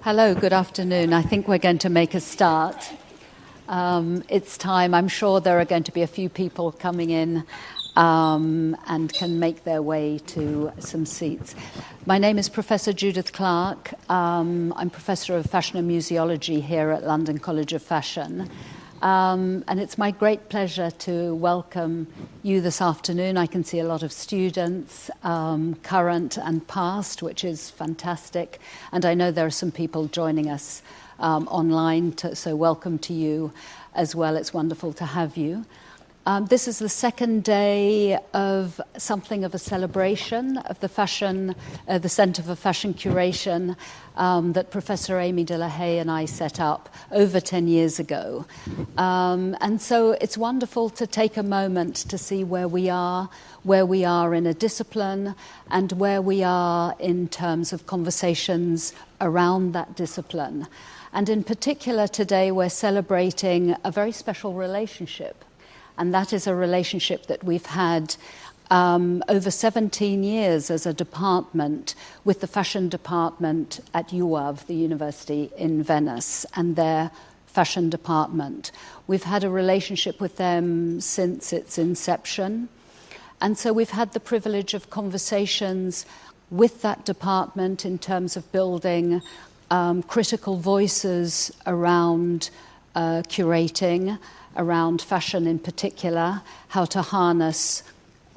Hello, good afternoon. I think we're going to make a start. It's time. I'm sure there are going to be a few people coming in and can make their way to some seats. My name is Professor Judith Clark. I'm Professor of Fashion and Museology here at London College of Fashion. And it's my great pleasure to welcome you this afternoon. I can see a lot of students, current and past, which is fantastic. And I know there are some people joining us online, so welcome to you as well. It's wonderful to have you. This is the second day of something of a celebration of the fashion, the Centre for Fashion Curation that Professor Amy de la Haye and I set up over 10 years ago. And so it's wonderful to take a moment to see where we are in a discipline and where we are in terms of conversations around that discipline. And in particular today we're celebrating a very special relationship. And that is a relationship that we've had over 17 years as a department with the fashion department at Iuav, the University in Venice, and their fashion department. We've had a relationship with them since its inception. And so we've had the privilege of conversations with that department in terms of building critical voices around curating, around fashion in particular, how to harness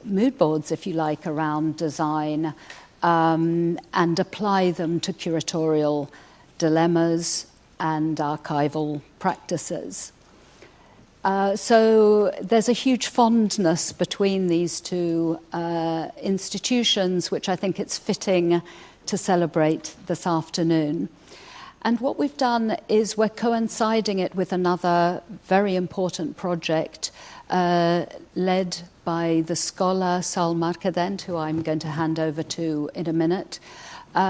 mood boards, if you like, around design, and apply them to curatorial dilemmas and archival practices. So there's a huge fondness between these two institutions, which I think it's fitting to celebrate this afternoon. And what we've done is we're coinciding it with another very important project led by the scholar Saul Marcadent, who I'm going to hand over to in a minute.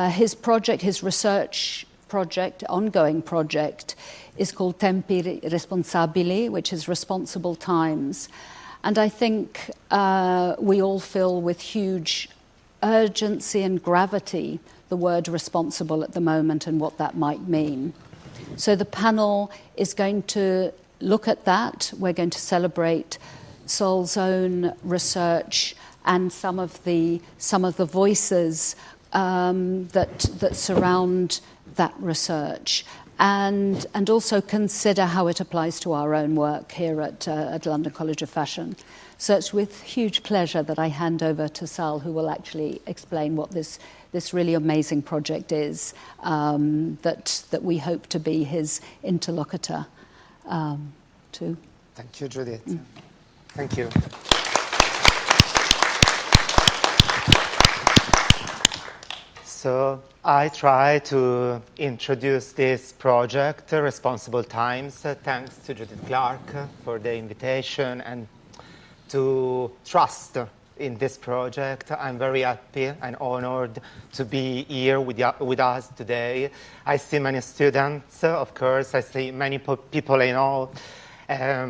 His project, his research project, ongoing project, is called Tempi Responsabili, which is responsible times. And I think we all feel with huge urgency and gravity the word responsible at the moment and what that might mean. So the panel is going to look at that. We're going to celebrate Saul's own research and some of the voices that surround that research, and also consider how it applies to our own work here at London College of Fashion. So it's with huge pleasure that I hand over to Saul, who will actually explain what this really amazing project is, that we hope to be his interlocutor too. Thank you, Judith. Thank you. So I try to introduce this project, Responsible Times, thanks to Judith Clark for the invitation and to trust in this project. I'm very happy and honored to be here with us today. I see many students, of course. I see many people I know,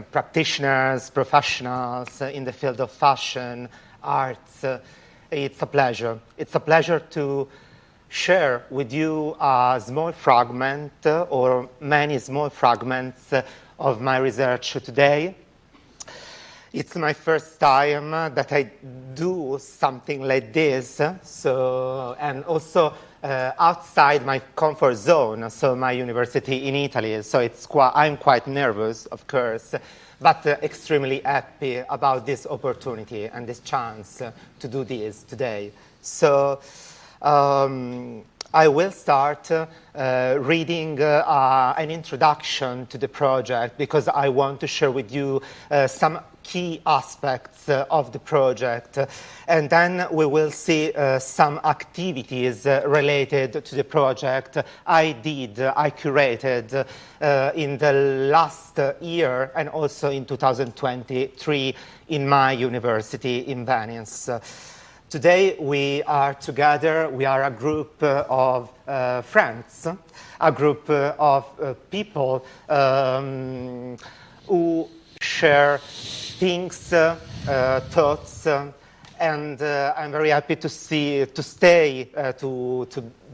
practitioners, professionals in the field of fashion, arts. It's a pleasure. It's a pleasure to share with you a small fragment or many small fragments of my research today. It's my first time that I do something like this, and also outside my comfort zone, so my university in Italy. So I'm quite nervous, of course, but extremely happy about this opportunity and this chance to do this today. So I will start reading an introduction to the project because I want to share with you some key aspects of the project, and then we will see some activities related to the project I curated in the last year and also in 2023 in my university in Venice. Today we are together, we are a group of friends, a group of people who share things, thoughts, And I'm very happy to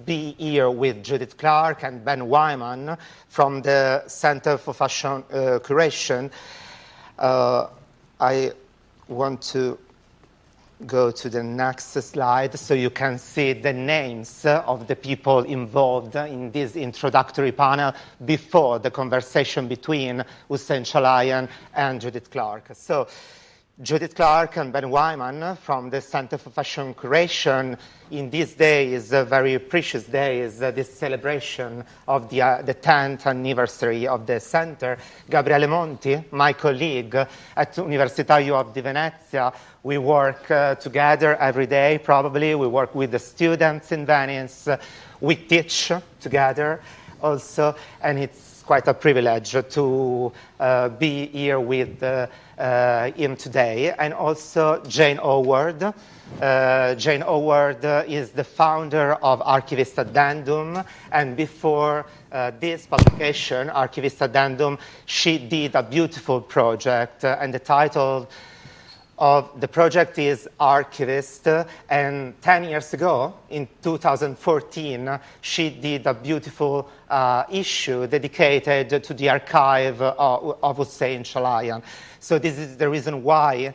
be here with Judith Clark and Ben Wyman from the Center for Fashion Curation. I want to go to the next slide so you can see the names of the people involved in this introductory panel before the conversation between Hussen Chalayan and Judith Clark. So Judith Clark and Ben Wyman from the Center for Fashion Curation in these days, very precious days, this celebration of the 10th anniversary of the center. Gabriele Monti, my colleague at Università Iuav di Venezia, we work together every day, probably. We work with the students in Venice. We teach together also, and it's quite a privilege to be here with him today. And also Jane Howard. Jane Howard is the founder of Archivist Addendum, and before this publication, Archivist Addendum, she did a beautiful project, and the title of the project is Archivist, and 10 years ago, in 2014, she did a beautiful issue dedicated to the archive of Hussen Chalayan. So this is the reason why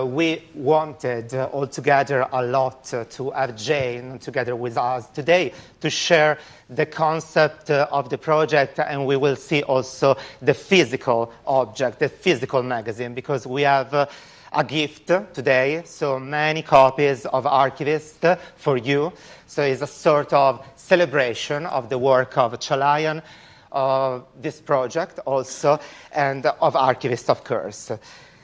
we wanted altogether a lot to have Jane together with us today to share the concept of the project, and we will see also the physical object, the physical magazine, because we have a gift today, so many copies of Archivist for you. So it's a sort of celebration of the work of Chalayan, of this project also, and of Archivist, of course.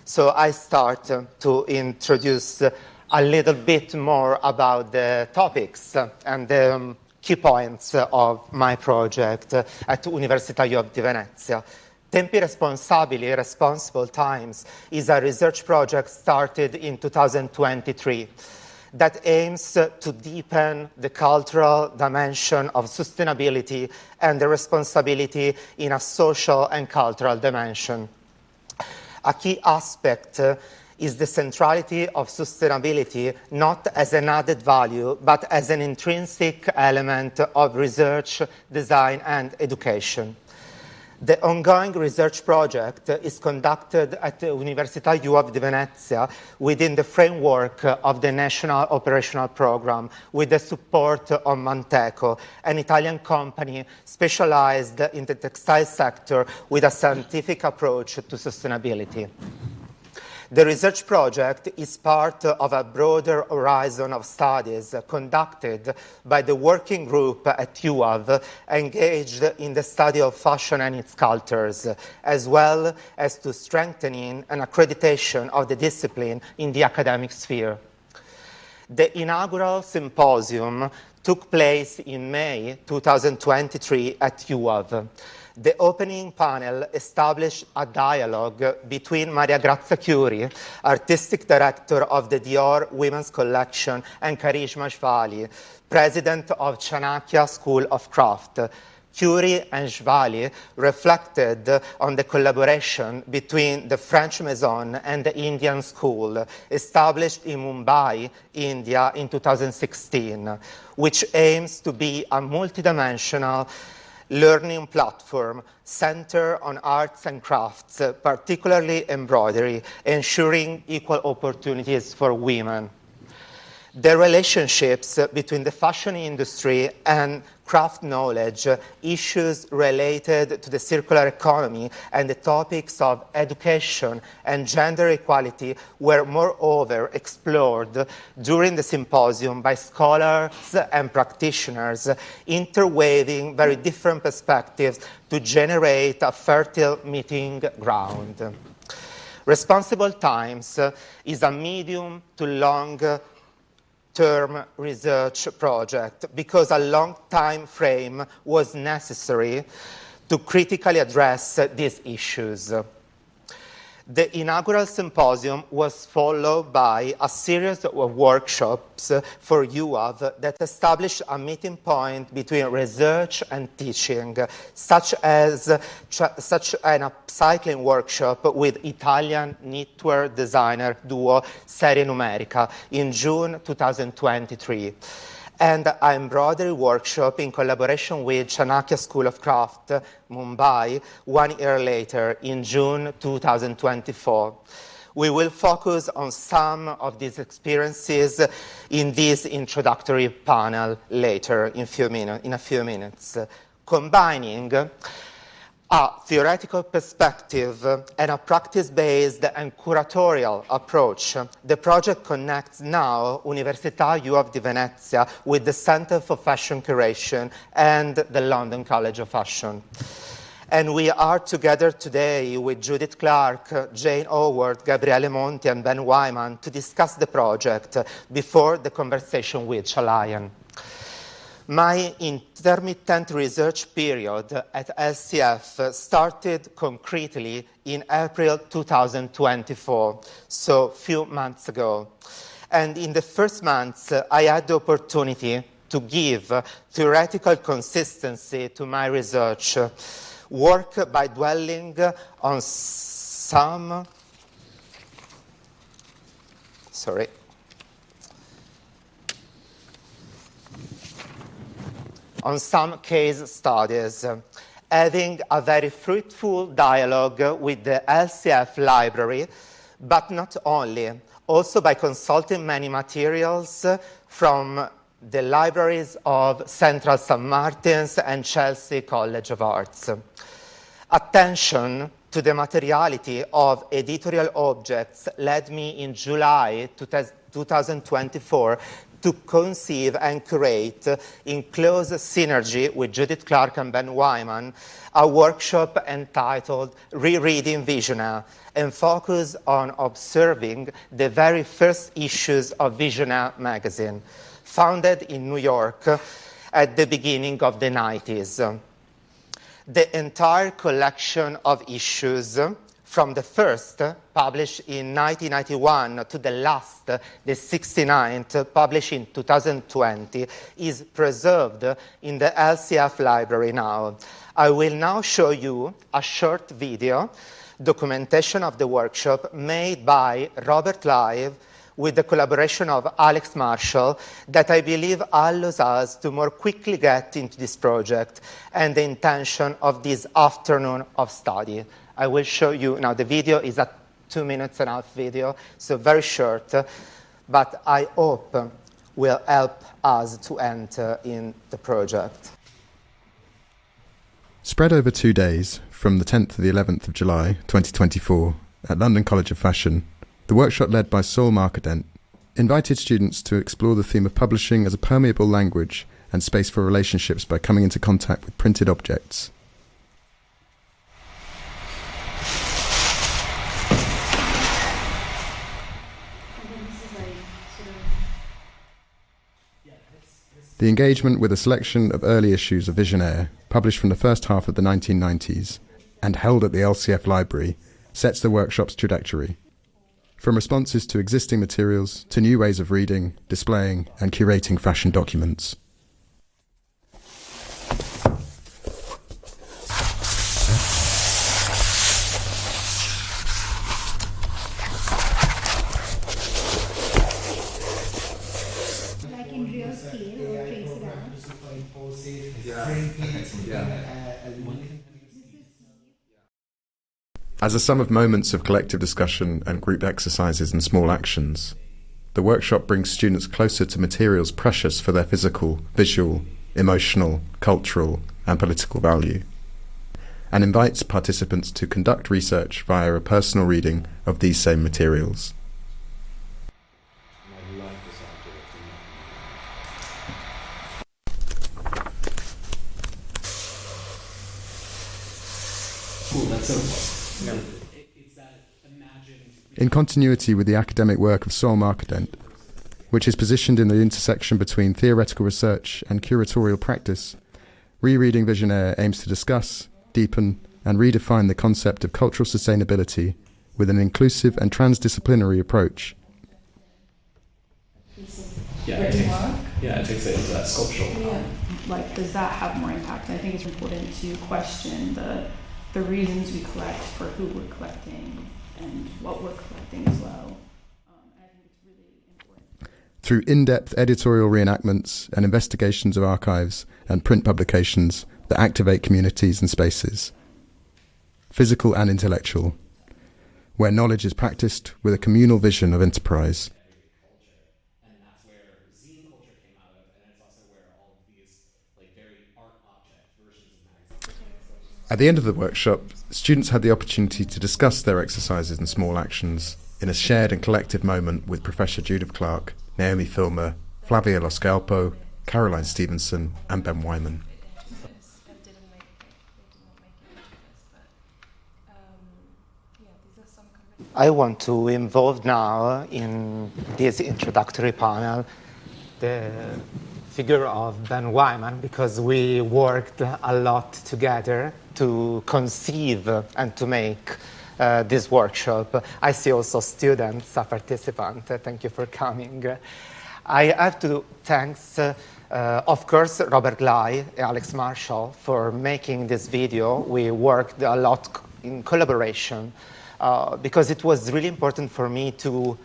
So I start to introduce a little bit more about the topics and the key points of my project at Università Iuav di Venezia. Tempi Responsabili, Responsible Times, is a research project started in 2023 that aims to deepen the cultural dimension of sustainability and the responsibility in a social and cultural dimension. A key aspect is the centrality of sustainability not as an added value, but as an intrinsic element of research, design, and education. The ongoing research project is conducted at the Università Iuav di Venezia within the framework of the National Operational Program with the support of Manteco, an Italian company specialized in the textile sector with a scientific approach to sustainability. The research project is part of a broader horizon of studies conducted by the working group at Iuav engaged in the study of fashion and its cultures, as well as to strengthening an accreditation of the discipline in the academic sphere. The inaugural symposium took place in May 2023 at Iuav. The opening panel established a dialogue between Maria Grazia Chiuri, artistic director of the Dior Women's Collection, and Karishma Shvali, president of Chanakya School of Craft. Chiuri and Shvali reflected on the collaboration between the French Maison and the Indian School, established in Mumbai, India in 2016, which aims to be a multidimensional learning platform centered on arts and crafts, particularly embroidery, ensuring equal opportunities for women. The relationships between the fashion industry and craft knowledge, issues related to the circular economy, and the topics of education and gender equality were moreover explored during the symposium by scholars and practitioners, interweaving very different perspectives to generate a fertile meeting ground. Responsible Times is a medium to long-term research project because a long time frame was necessary to critically address these issues. The inaugural symposium was followed by a series of workshops for Iuav that established a meeting point between research and teaching, such as an upcycling workshop with Italian knitwear designer duo Serie Numerica in June 2023. And an embroidery workshop in collaboration with Chanakya School of Craft, Mumbai, 1 year later in June 2024. We will focus on some of these experiences in this introductory panel later in a few minutes, combining a theoretical perspective and a practice-based and curatorial approach. The project connects now Università Iuav di Venezia with the Center for Fashion Curation and the London College of Fashion. And we are together today with Judith Clark, Jane Howard, Gabriele Monti, and Ben Wyman to discuss the project before the conversation with Chalayan. My intermittent research period at LCF started concretely in April 2024, so a few months ago. And in the first months, I had the opportunity to give theoretical consistency to my research, work by dwelling on some case studies, having a very fruitful dialogue with the LCF library, but not only, also by consulting many materials from the libraries of Central St. Martin's and Chelsea College of Arts. Attention to the materiality of editorial objects led me in July 2024 to conceive and curate, in close synergy with Judith Clark and Ben Wyman, a workshop entitled Rereading Visionaire, and focus on observing the very first issues of Visionaire magazine, founded in New York at the beginning of the 90s. The entire collection of issues, from the first, published in 1991, to the last, the 69th, published in 2020, is preserved in the LCF library now. I will now show you a short video documentation of the workshop made by Robert Live with the collaboration of Alex Marshall that I believe allows us to more quickly get into this project and the intention of this afternoon of study. I will show you, now the video is a 2.5 minute video, so very short, but I hope will help us to enter in the project. Spread over 2 days, from the 10th to the 11th of July 2024, at London College of Fashion, the workshop led by Saul Marcadent invited students to explore the theme of publishing as a permeable language and space for relationships by coming into contact with printed objects. The engagement with a selection of early issues of Visionaire, published from the first half of the 1990s and held at the LCF library, sets the workshop's trajectory. From responses to existing materials to new ways of reading, displaying and curating fashion documents. Like in real scale or trace around. As a sum of moments of collective discussion and group exercises and small actions, the workshop brings students closer to materials precious for their physical, visual, emotional, cultural and political value, and invites participants to conduct research via a personal reading of these same materials. In continuity with the academic work of Saul Marcadent, which is positioned in the intersection between theoretical research and curatorial practice, Rereading Visionaire aims to discuss, deepen, and redefine the concept of cultural sustainability with an inclusive and transdisciplinary approach. It takes it into that sculptural. Like, does that have more impact? And I think it's important to question the reasons we collect, for who we're collecting, and what we're collecting as well. And I think it's really important. Through in-depth editorial reenactments and investigations of archives and print publications that activate communities and spaces, physical and intellectual, where knowledge is practiced with a communal vision of enterprise. And that's where zine culture came out of, and it's also where all of these very art object versions of magazines. At the end of the workshop, students had the opportunity to discuss their exercises and small actions in a shared and collective moment with Professor Judith Clark, Naomi Filmer, Flavia Loscalpo, Caroline Stevenson and Ben Wyman. I want to involve now in this introductory panel the figure of Ben Wyman, because we worked a lot together to conceive and to make this workshop. I see also students, a participant. Thank you for coming. I have to thank, of course, Robert Lai and Alex Marshall for making this video. We worked a lot in collaboration because it was really important for me to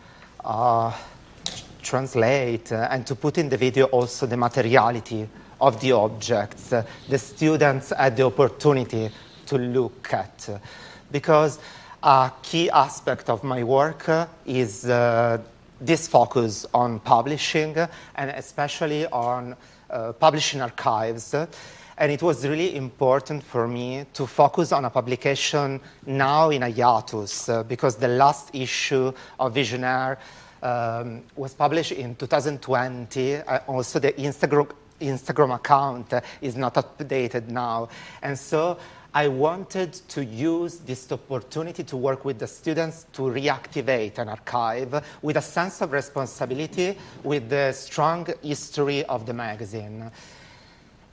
translate and to put in the video also the materiality of the objects. The students had the opportunity to look at, because a key aspect of my work is this focus on publishing, and especially on publishing archives. And it was really important for me to focus on a publication now in a hiatus, because the last issue of Visionaire was published in 2020. Also, the Instagram account is not updated now. And so I wanted to use this opportunity to work with the students to reactivate an archive with a sense of responsibility, with the strong history of the magazine.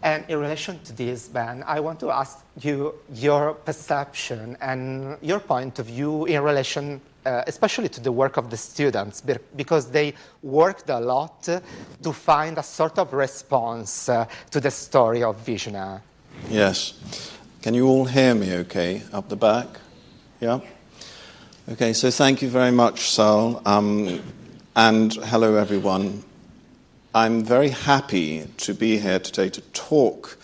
And in relation to this, Ben, I want to ask you your perception and your point of view in relation, especially to the work of the students, because they worked a lot to find a sort of response to the story of Visionaire. Yes. Can you all hear me okay, up the back? Yeah? Okay, so thank you very much, Saul, and hello, everyone. I'm very happy to be here today to talk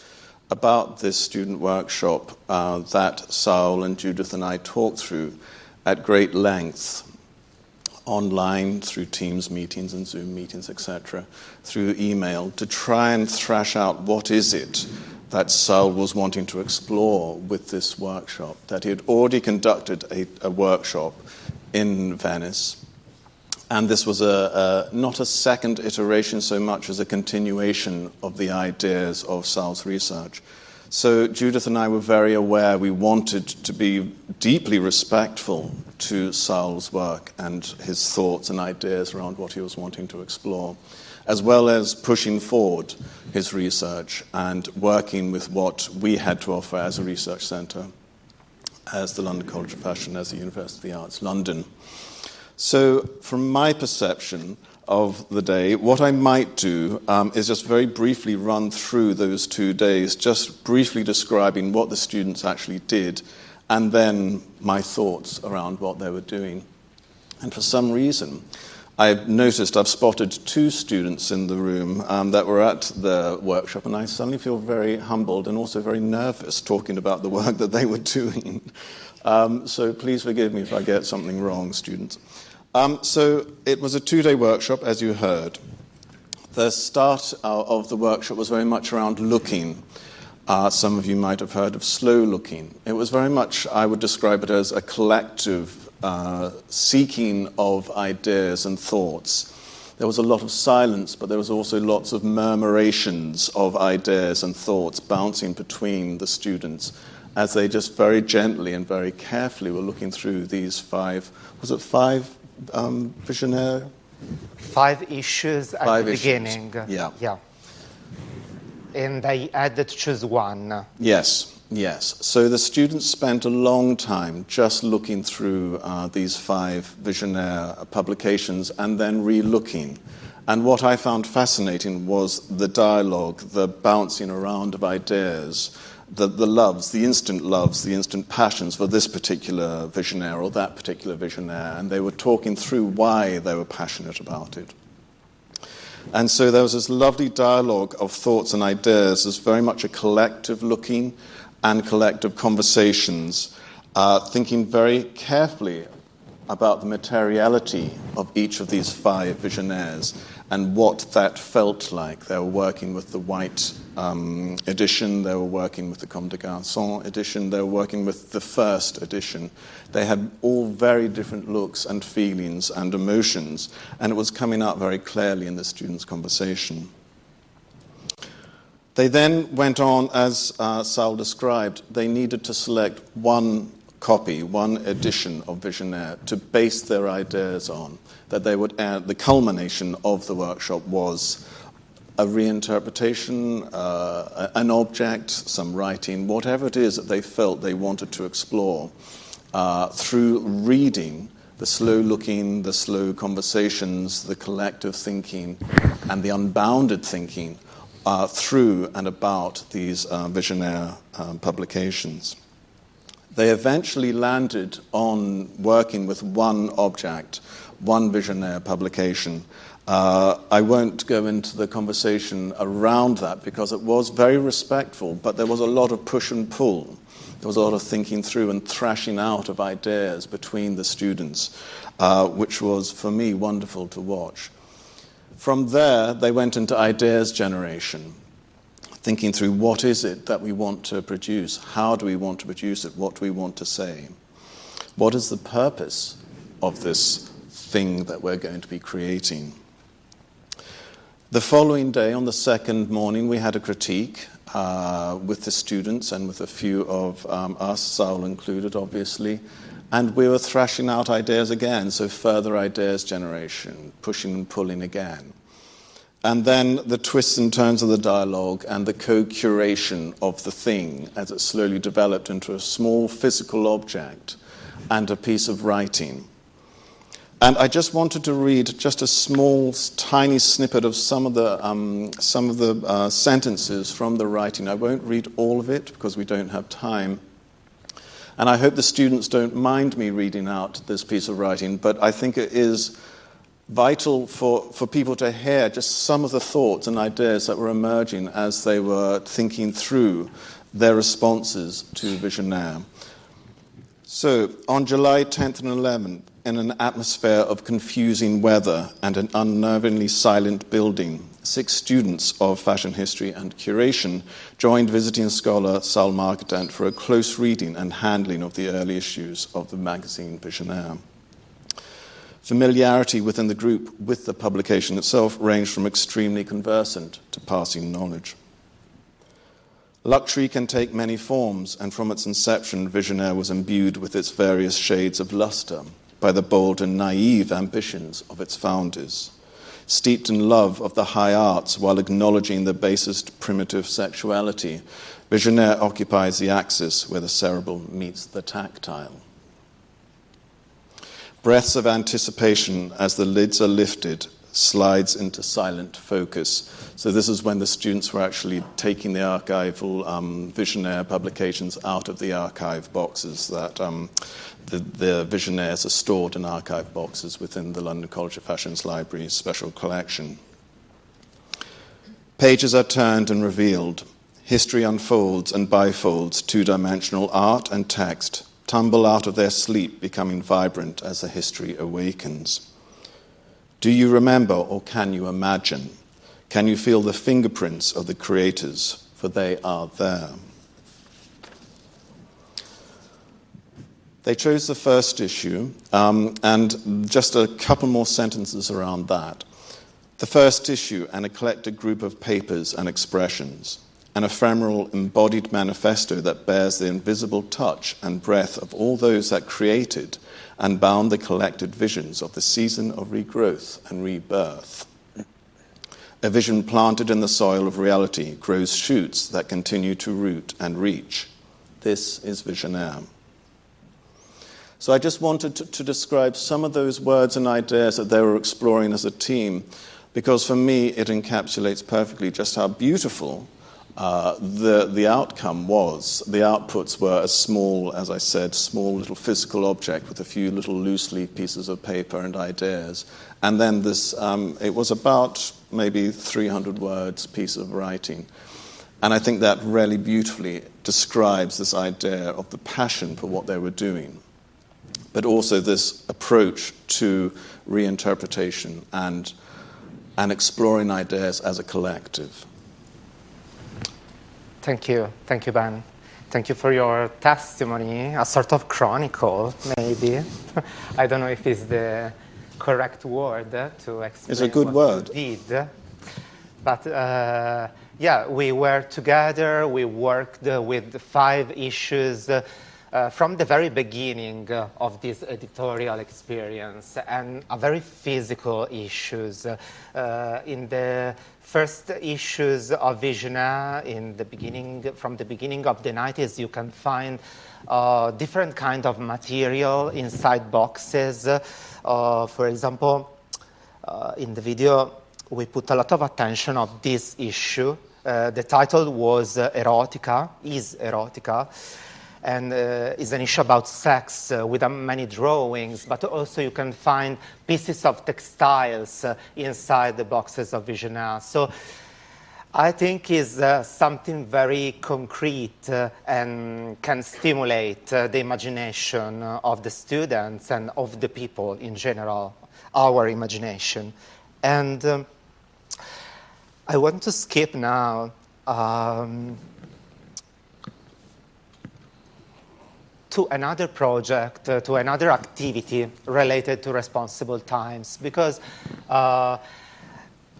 about this student workshop that Saul and Judith and I talked through at great length, online, through Teams meetings and Zoom meetings, etc., through email, to try and thrash out what is it that Saul was wanting to explore with this workshop, that he had already conducted a workshop in Venice. And this was not a second iteration so much as a continuation of the ideas of Saul's research. So Judith and I were very aware we wanted to be deeply respectful to Saul's work and his thoughts and ideas around what he was wanting to explore, as well as pushing forward his research and working with what we had to offer as a research centre, as the London College of Fashion, as the University of the Arts, London. So from my perception of the day, what I might do is just very briefly run through those 2 days, just briefly describing what the students actually did, and then my thoughts around what they were doing. And for some reason, I've noticed, I've spotted 2 students in the room that were at the workshop, and I suddenly feel very humbled and also very nervous talking about the work that they were doing. So please forgive me if I get something wrong, students. So it was a 2-day workshop, as you heard. The start of the workshop was very much around looking. Some of you might have heard of slow looking. It was very much, I would describe it as a collective seeking of ideas and thoughts. There was a lot of silence, but there was also lots of murmurations of ideas and thoughts bouncing between the students as they just very gently and very carefully were looking through these 5 Visionaire? 5 issues at the beginning. Yeah. and they had to choose one. Yes. So the students spent a long time just looking through these 5 visionaire publications and then re-looking. And what I found fascinating was the dialogue, the bouncing around of ideas, the loves, the instant passions for this particular visionaire or that particular visionaire. And they were talking through why they were passionate about it. And so there was this lovely dialogue of thoughts and ideas. There's very much a collective looking and collective conversations, thinking very carefully about the materiality of each of these 5 visionaires and what that felt like. They were working with the white edition, they were working with the Comme des Garçons edition, they were working with the first edition. They had all very different looks and feelings and emotions, and it was coming out very clearly in the students' conversation. They then went on, as Saul described, they needed to select one copy, one edition of Visionaire to base their ideas on, that they would add. The culmination of the workshop was a reinterpretation, an object, some writing, whatever it is that they felt they wanted to explore through reading, the slow looking, the slow conversations, the collective thinking, and the unbounded thinking through and about these visionaire publications. They eventually landed on working with one object, one visionaire publication. I won't go into the conversation around that because it was very respectful, but there was a lot of push and pull. There was a lot of thinking through and thrashing out of ideas between the students, which was, for me, wonderful to watch. From there, they went into ideas generation, thinking through what is it that we want to produce, how do we want to produce it, what do we want to say, what is the purpose of this thing that we're going to be creating. The following day, on the second morning, we had a critique with the students and with a few of us, Saul included, obviously, and we were thrashing out ideas again, so further ideas generation, pushing and pulling again. And then the twists and turns of the dialogue and the co-curation of the thing as it slowly developed into a small physical object and a piece of writing. And I just wanted to read just a small, tiny snippet of some of the sentences from the writing. I won't read all of it because we don't have time. And I hope the students don't mind me reading out this piece of writing, but I think it is vital for people to hear just some of the thoughts and ideas that were emerging as they were thinking through their responses to Visionaire. So, on July 10th and 11th, in an atmosphere of confusing weather and an unnervingly silent building, 6 students of fashion history and curation joined visiting scholar Saul Marcadent for a close reading and handling of the early issues of the magazine Visionaire. Familiarity within the group with the publication itself ranged from extremely conversant to passing knowledge. Luxury can take many forms, and from its inception, Visionaire was imbued with its various shades of luster by the bold and naive ambitions of its founders. Steeped in love of the high arts while acknowledging the basest primitive sexuality, Visionaire occupies the axis where the cerebral meets the tactile. Breaths of anticipation as the lids are lifted slides into silent focus. So this is when the students were actually taking the archival Visionaire publications out of the archive boxes that the Visionaires are stored in archive boxes within the London College of Fashion's library's special collection. Pages are turned and revealed. History unfolds and bifolds two-dimensional art and text tumble out of their sleep, becoming vibrant as the history awakens. Do you remember or can you imagine? Can you feel the fingerprints of the creators? For they are there. They chose the first issue, and just a couple more sentences around that. The first issue, an eclectic group of papers and expressions, an ephemeral embodied manifesto that bears the invisible touch and breath of all those that created and bound the collected visions of the season of regrowth and rebirth. A vision planted in the soil of reality grows shoots that continue to root and reach. This is Visionaire. So I just wanted to describe some of those words and ideas that they were exploring as a team, because for me it encapsulates perfectly just how beautiful the outcome was. The outputs were a small, as I said, small little physical object with a few little loose leaf pieces of paper and ideas. And then this, it was about maybe 300 words piece of writing. And I think that really beautifully describes this idea of the passion for what they were doing, but also this approach to reinterpretation and exploring ideas as a collective. Thank you, Ben. Thank you for your testimony, a sort of chronicle, maybe. I don't know if it's the correct word to explain. It's a good word. You did. But yeah, we were together, we worked with 5 issues from the very beginning of this editorial experience, and a very physical issues. In the first issues of Visionaire, from the beginning of the 90s, you can find different kind of material inside boxes. For example, in the video, we put a lot of attention of this issue. The title was Erotica, is Erotica, and is an issue about sex with many drawings, but also you can find pieces of textiles inside the boxes of Visionaire. So I think is something very concrete and can stimulate the imagination of the students and of the people in general, our imagination. And I want to skip now to another project, to another activity related to responsible times, because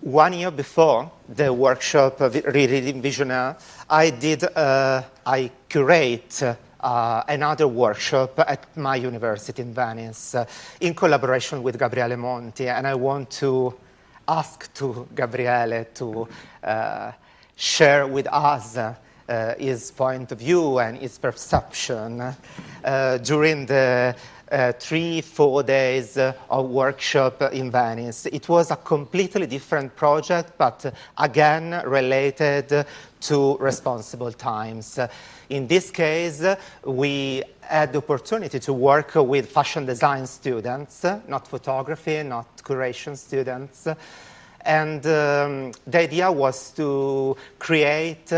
1 year before the workshop of Rereading Visionaire, I curate another workshop at my university in Venice in collaboration with Gabriele Monti, and I want to ask to Gabriele to share with us his point of view and his perception during the 3-4 days of workshop in Venice. It was a completely different project, but again related to responsible times. In this case, we had the opportunity to work with fashion design students, not photography, not curation students. And the idea was to create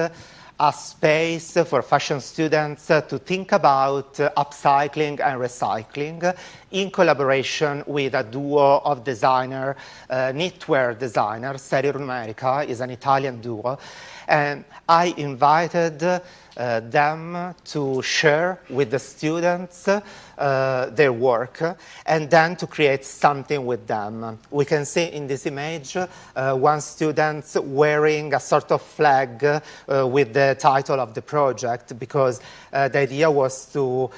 a space for fashion students to think about upcycling and recycling in collaboration with a duo of designer, knitwear designer. Serie Rumerica is an Italian duo. And I invited them to share with the students their work and then to create something with them. We can see in this image one student wearing a sort of flag with the title of the project, because the idea was to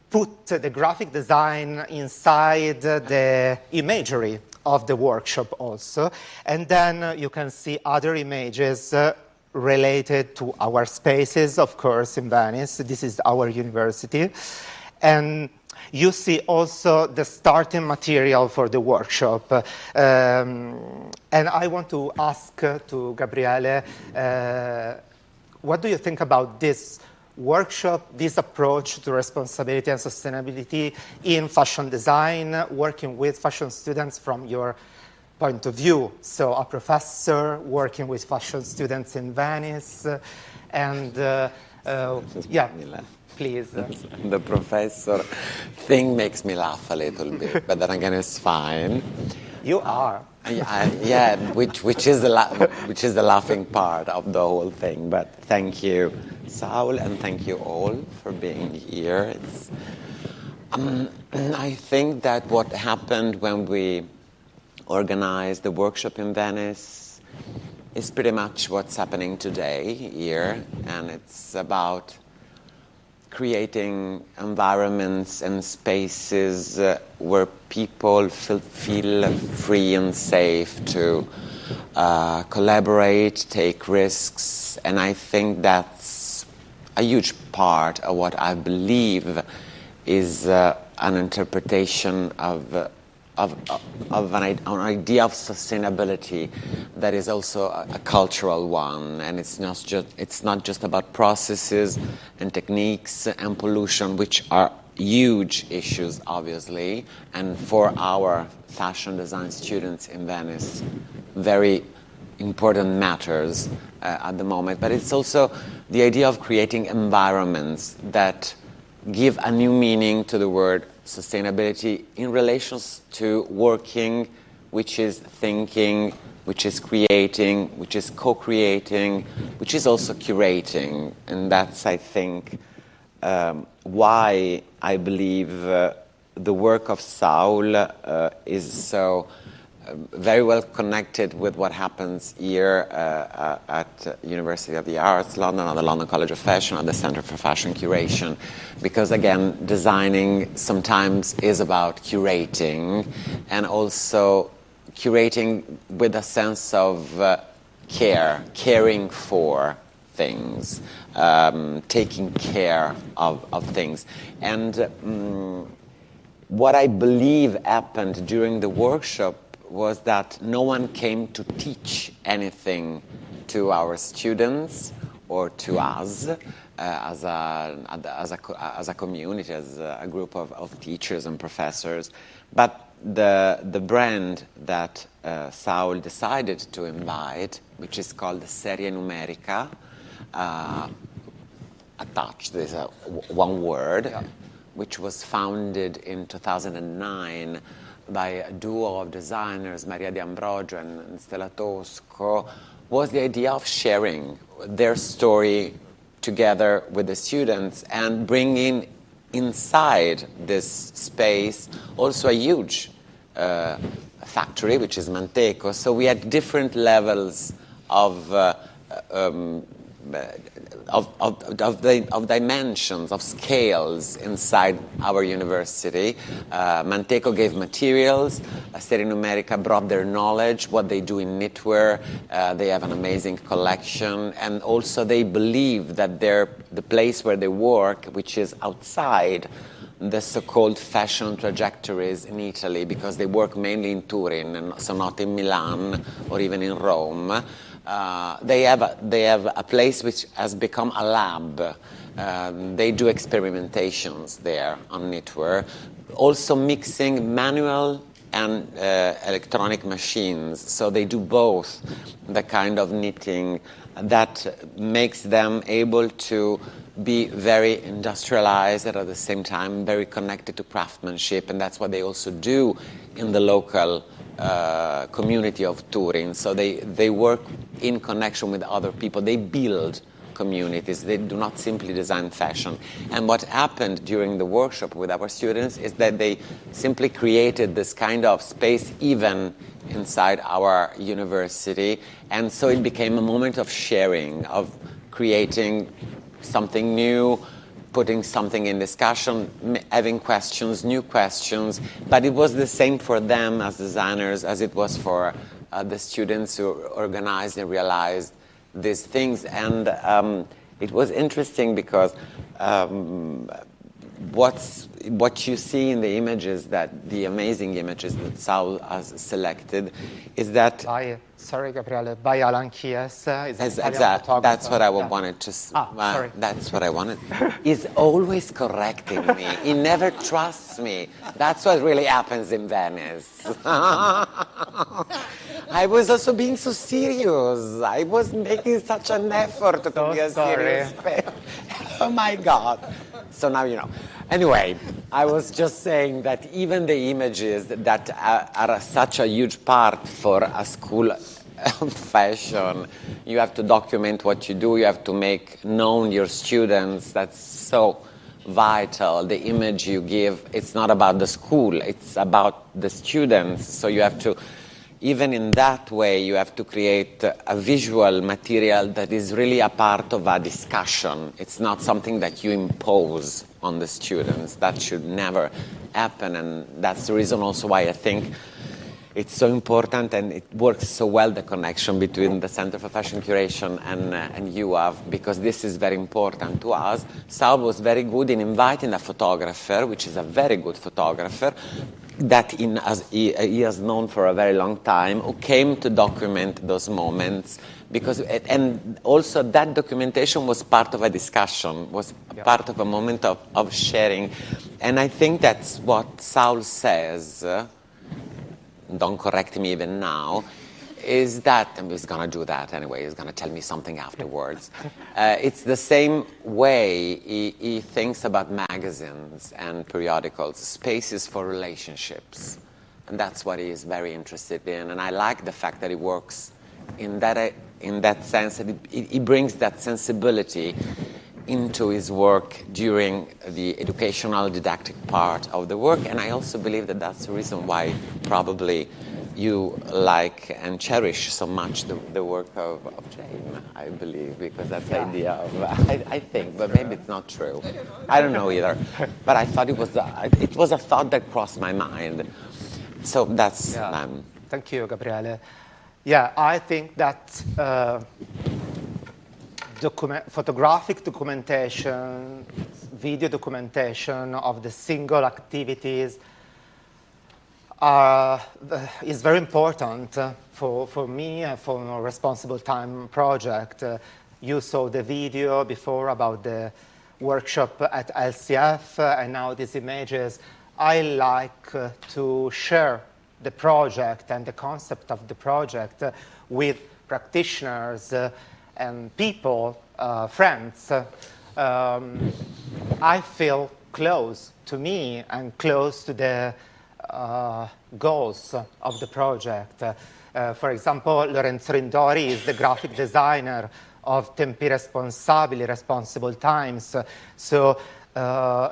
put the graphic design inside the imagery of the workshop also. And then you can see other images related to our spaces, of course, in Venice. This is our university. And you see also the starting material for the workshop. And I want to ask to Gabriele, what do you think about this workshop, this approach to responsibility and sustainability in fashion design, working with fashion students from your point of view? So a professor working with fashion students in Venice, and yeah, please. The professor thing makes me laugh a little bit, but then again, it's fine. You are. Yeah, which is the laughing part of the whole thing. But thank you, Saul, and thank you all for being here. I think that what happened when we organized the workshop in Venice is pretty much what's happening today here, and it's about creating environments and spaces where people feel free and safe to collaborate, take risks, and I think that's a huge part of what I believe is an interpretation of an idea of sustainability that is also a cultural one, and it's not just about processes and techniques and pollution, which are huge issues, obviously, and for our fashion design students in Venice, very important matters at the moment. But it's also the idea of creating environments that give a new meaning to the word sustainability in relations to working, which is thinking, which is creating, which is co-creating, which is also curating. And that's, I think, why I believe the work of Saul is so very well connected with what happens here at University of the Arts, London, at the London College of Fashion, at the Centre for Fashion Curation, because again, designing sometimes is about curating, and also curating with a sense of caring for things, taking care of things. And what I believe happened during the workshop was that no one came to teach anything to our students or to us as a community, as a group of teachers and professors. But the brand that Saul decided to invite, which is called Serie Numerica, attached, there's one word, which was founded in 2009 by a duo of designers, Maria Di Ambrogio and Stella Tosco, was the idea of sharing their story together with the students and bringing inside this space also a huge factory, which is Manteco. So we had different levels of dimensions, of scales inside our university. Manteco gave materials, Serie Numerica brought their knowledge, what they do in knitwear. They have an amazing collection, and also they believe that the place where they work, which is outside the so-called fashion trajectories in Italy, because they work mainly in Turin and so not in Milan or even in Rome. They have a place which has become a lab. They do experimentations there on knitwear, also mixing manual and electronic machines. So they do both, the kind of knitting that makes them able to be very industrialized and at the same time very connected to craftsmanship, and that's what they also do in the local community of Turin. So they work in connection with other people. They build communities. They do not simply design fashion. And what happened during the workshop with our students is that they simply created this kind of space even inside our university. And so it became a moment of sharing, of creating something new, putting something in discussion, having questions, new questions. But it was the same for them as designers as it was for the students who organized and realized these things. And it was interesting because what you see in the images, the amazing images that Saul has selected, is that... Sorry, Gabriele, by Alan Keyes. Exactly. That's what I wanted to... sorry. That's what I wanted. He's always correcting me. He never trusts me. That's what really happens in Venice. I was also being so serious. I was making such an effort to be a serious person. Oh my God. So now you know. Anyway, I was just saying that even the images that are such a huge part for a school of fashion, you have to document what you do, you have to make known your students. That's so vital. The image you give, it's not about the school, it's about the students. So you have to, even in that way, you have to create a visual material that is really a part of a discussion. It's not something that you impose on the students. That should never happen, and that's the reason also why I think it's so important, and it works so well, the connection between the Center for Fashion Curation and Iuav, because this is very important to us. Saul was very good in inviting a photographer, which is a very good photographer, that he has known for a very long time, who came to document those moments, and also that documentation was part of a discussion, was part of a moment of sharing. And I think that's what Saul says, don't correct me even now, is that, and he's going to do that anyway, he's going to tell me something afterwards. It's the same way he thinks about magazines and periodicals, spaces for relationships. And that's what he is very interested in. And I like the fact that he works in that sense, that he brings that sensibility into his work during the educational didactic part of the work. And I also believe that that's the reason why probably you like and cherish so much the work of Jane, I believe, because that's the idea of, I think, but maybe it's not true. I don't know either. But I thought it was a thought that crossed my mind. So that's... Thank you, Gabriele. Yeah, I think that photographic documentation, video documentation of the single activities is very important for me and for a Responsible Time project. You saw the video before about the workshop at LCF, and now these images. I like to share the project and the concept of the project with practitioners and people, friends. I feel close to me and close to the goals of the project. For example, Lorenzo Rindori is the graphic designer of Tempi Responsabili, Responsible Times. So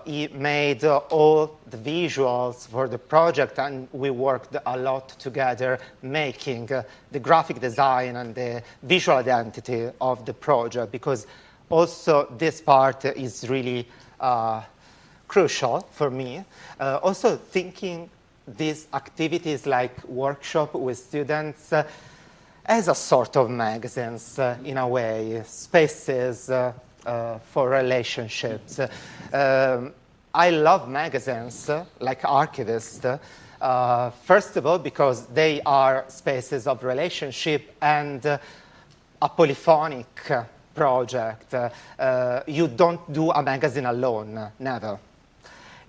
he made all the visuals for the project, and we worked a lot together making the graphic design and the visual identity of the project, because also this part is really crucial for me. Also thinking these activities like workshop with students as a sort of magazines in a way, spaces for relationships. I love magazines like Archivist, first of all because they are spaces of relationship and a polyphonic project. You don't do a magazine alone, never.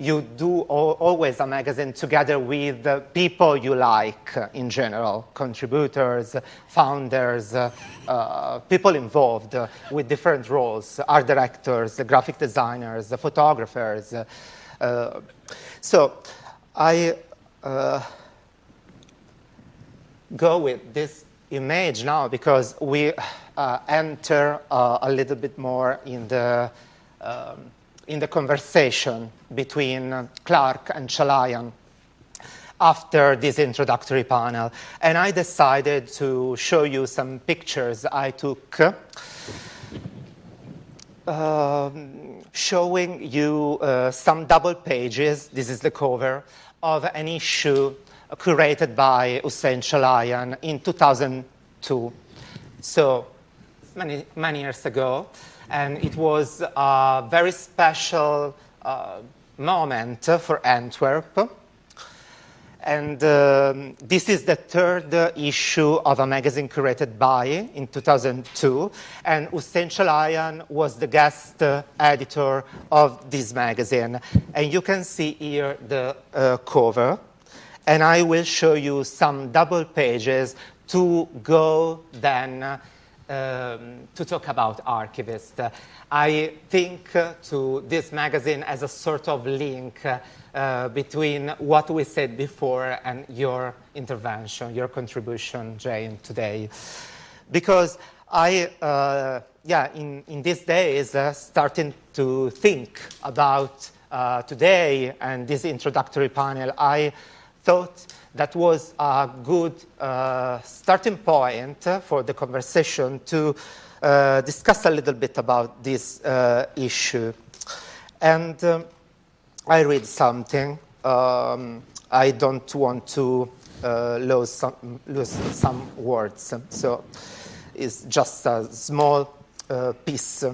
You do always a magazine together with the people you like in general, contributors, founders, people involved with different roles, art directors, graphic designers, photographers. So I go with this image now because we enter a little bit more in the conversation between Clark and Chalayan after this introductory panel. And I decided to show you some pictures I took showing you some double pages, this is the cover, of an issue curated by Hussen Chalayan in 2002, so many years ago. And it was a very special moment for Antwerp. And this is the third issue of a magazine curated by in 2002. And Hussen Chalayan was the guest editor of this magazine. And you can see here the cover. And I will show you some double pages to go then to talk about Archivist. I think to this magazine as a sort of link between what we said before and your intervention, your contribution, Jane, today. Because I, in these days, starting to think about today and this introductory panel, I thought that was a good starting point for the conversation to discuss a little bit about this issue. And I read something. I don't want to lose some words. So it's just a small piece.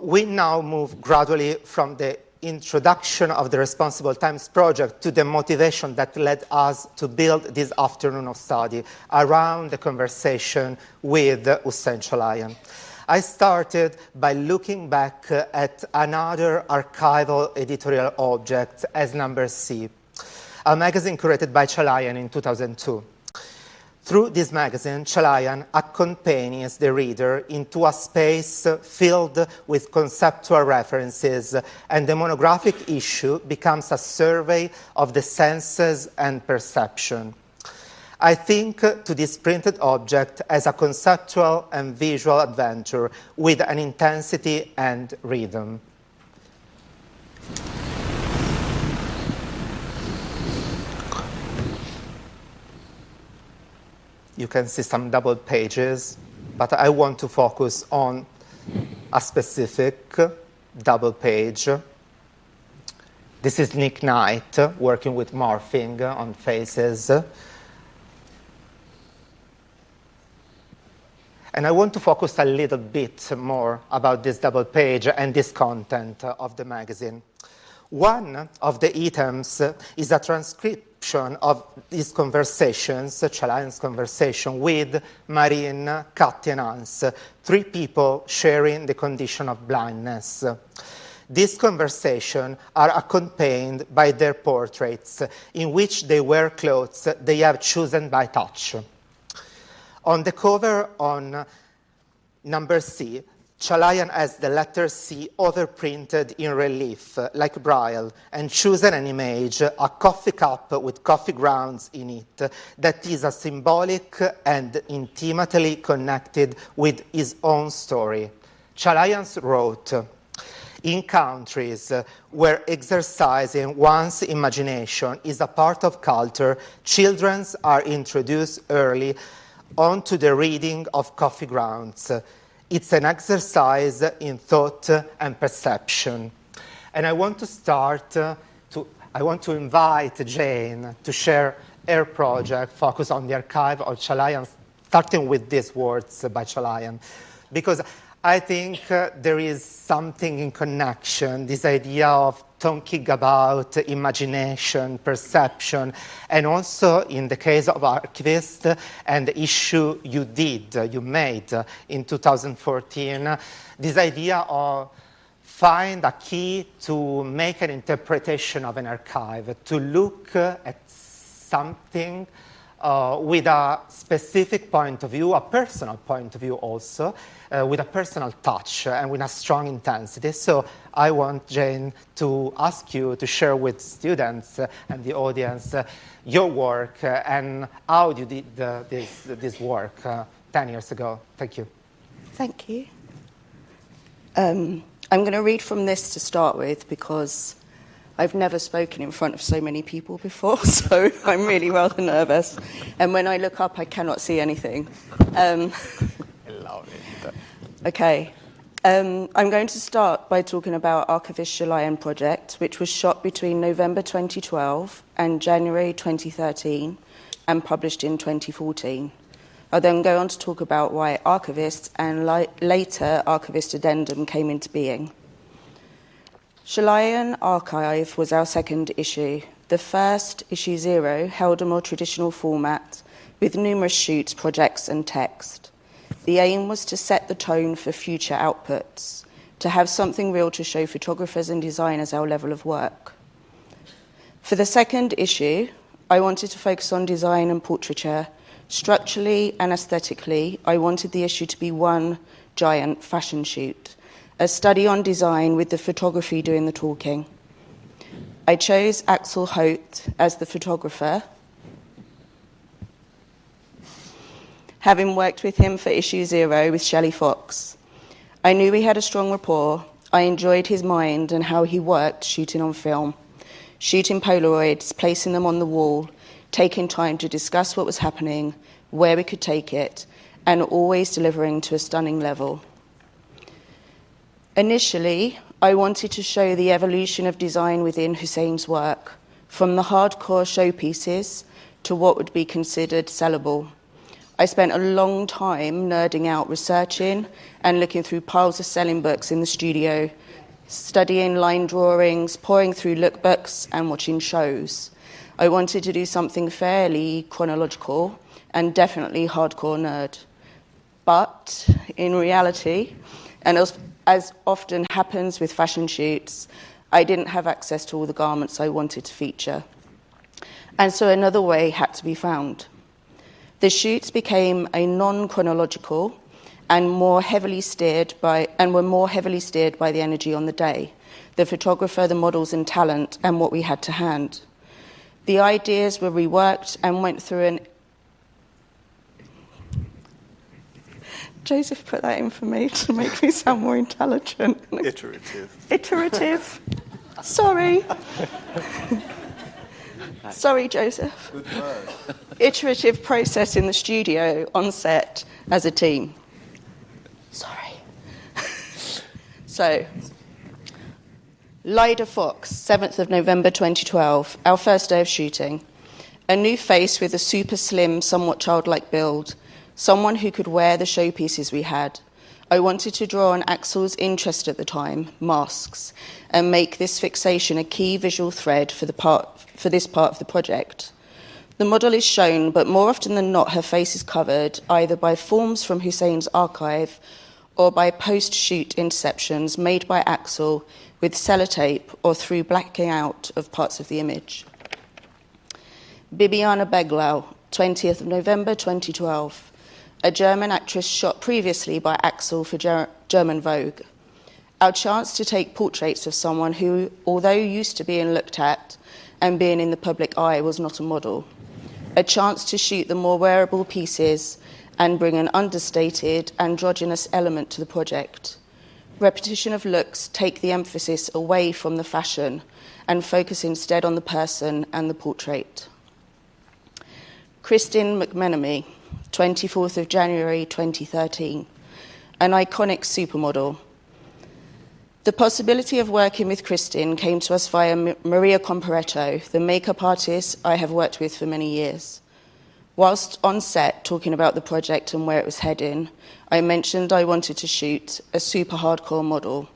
We now move gradually from the introduction of the Responsible Times project to the motivation that led us to build this afternoon of study around the conversation with Hussen Chalayan. I started by looking back at another archival editorial object as Number C, a magazine curated by Chalayan in 2002. Through this magazine, Chalayan accompanies the reader into a space filled with conceptual references, and the monographic issue becomes a survey of the senses and perception. I think to this printed object as a conceptual and visual adventure with an intensity and rhythm. You can see some double pages, but I want to focus on a specific double page. This is Nick Knight working with morphing on faces. And I want to focus a little bit more about this double page and this content of the magazine. One of the items is a transcription of these conversations, Chalayan's conversation with Marine, Katty and Hans, three people sharing the condition of blindness. These conversations are accompanied by their portraits, in which they wear clothes they have chosen by touch. On the cover on Number C, Chalayan has the letter C overprinted in relief, like Braille, and chosen an image, a coffee cup with coffee grounds in it, that is a symbolic and intimately connected with his own story. Chalayan wrote, "In countries where exercising one's imagination is a part of culture, children are introduced early onto the reading of coffee grounds. It's an exercise in thought and perception." And I want to invite Jane to share her project focused on the archive of Chalayan, starting with these words by Chalayan, because I think there is something in connection, this idea of talking about imagination, perception, and also in the case of archivists and the issue you made in 2014, this idea of find a key to make an interpretation of an archive, to look at something with a specific point of view, a personal point of view also, with a personal touch and with a strong intensity. So I want, Jane, to ask you to share with students and the audience your work and how you did this work 10 years ago. Thank you. Thank you. I'm going to read from this to start with because I've never spoken in front of so many people before, so I'm really rather nervous. And when I look up, I cannot see anything. I love it. Okay. I'm going to start by talking about Archivist Chalayan project, which was shot between November 2012 and January 2013 and published in 2014. I'll then go on to talk about why Archivist and later Archivist Addendum came into being. Chalayan Archive was our second issue. The first, issue 0, held a more traditional format with numerous shoots, projects and text. The aim was to set the tone for future outputs, to have something real to show photographers and designers our level of work. For the second issue, I wanted to focus on design and portraiture. Structurally and aesthetically, I wanted the issue to be one giant fashion shoot, a study on design with the photography doing the talking. I chose Axel Holt as the photographer, having worked with him for issue 0 with Shelley Fox. I knew we had a strong rapport. I enjoyed his mind and how he worked shooting on film, shooting Polaroids, placing them on the wall, taking time to discuss what was happening, where we could take it, and always delivering to a stunning level. Initially, I wanted to show the evolution of design within Hussen's work, from the hardcore showpieces to what would be considered sellable. I spent a long time nerding out, researching and looking through piles of selling books in the studio, studying line drawings, poring through lookbooks and watching shows. I wanted to do something fairly chronological and definitely hardcore nerd. But in reality, and as often happens with fashion shoots, I didn't have access to all the garments I wanted to feature. And so another way had to be found. The shoots became a non-chronological and were more heavily steered by the energy on the day, the photographer, the models and talent, and what we had to hand. The ideas were reworked and went through an... Joseph put that in for me to make me sound more intelligent. Iterative. Sorry. Sorry, Joseph. Good word. Iterative process in the studio, on set, as a team. Sorry. So, Lyda Fox, 7th of November 2012, our first day of shooting. A new face with a super slim, somewhat childlike build, someone who could wear the showpieces we had. I wanted to draw on Axel's interest at the time, masks, and make this fixation a key visual thread for this part of the project. The model is shown, but more often than not, her face is covered either by forms from Hussein's archive or by post-shoot interceptions made by Axel with sellotape or through blacking out of parts of the image. Bibiana Beglau, 20th of November 2012, a German actress shot previously by Axel for German Vogue. Our chance to take portraits of someone who, although used to being looked at and being in the public eye, was not a model. A chance to shoot the more wearable pieces and bring an understated, androgynous element to the project. Repetition of looks take the emphasis away from the fashion and focus instead on the person and the portrait. Kristin McMenemy, 24th of January 2013, an iconic supermodel. The possibility of working with Kristin came to us via Maria Comparetto, the makeup artist I have worked with for many years. Whilst on set talking about the project and where it was heading, I mentioned I wanted to shoot a super hardcore model,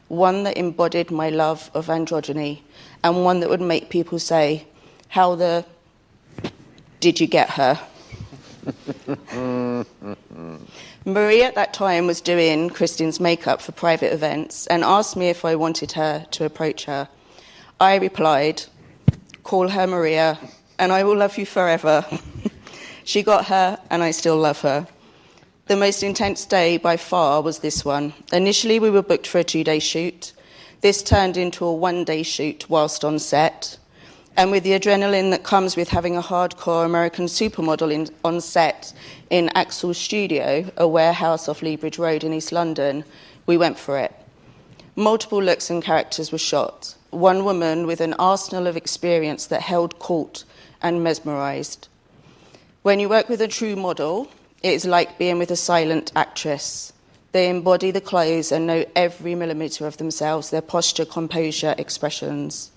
one that embodied my love of androgyny and one that would make people say, "How the did you get her?" Marie at that time was doing Kristin's makeup for private events and asked me if I wanted her to approach her. I replied, "Call her Maria and I will love you forever." She got her and I still love her. The most intense day by far was this one. Initially we were booked for a 2-day shoot. This turned into a 1-day shoot whilst on set. And with the adrenaline that comes with having a hardcore American supermodel on set in Axel's studio, a warehouse off Lea Bridge Road in East London, we went for it. Multiple looks and characters were shot. One woman with an arsenal of experience that held court and mesmerised. When you work with a true model, it is like being with a silent actress. They embody the clothes and know every millimetre of themselves, their posture, composure, expressions.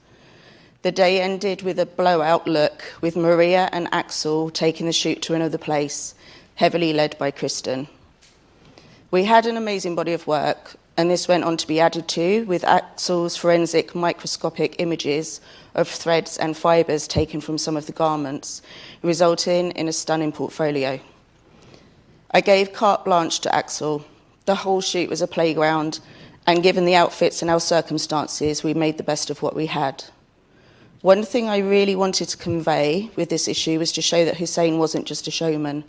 The day ended with a blowout look, with Maria and Axel taking the shoot to another place, heavily led by Kristin. We had an amazing body of work, and this went on to be added to with Axel's forensic microscopic images of threads and fibres taken from some of the garments, resulting in a stunning portfolio. I gave carte blanche to Axel. The whole shoot was a playground, and given the outfits and our circumstances, we made the best of what we had. One thing I really wanted to convey with this issue was to show that Hussein wasn't just a showman.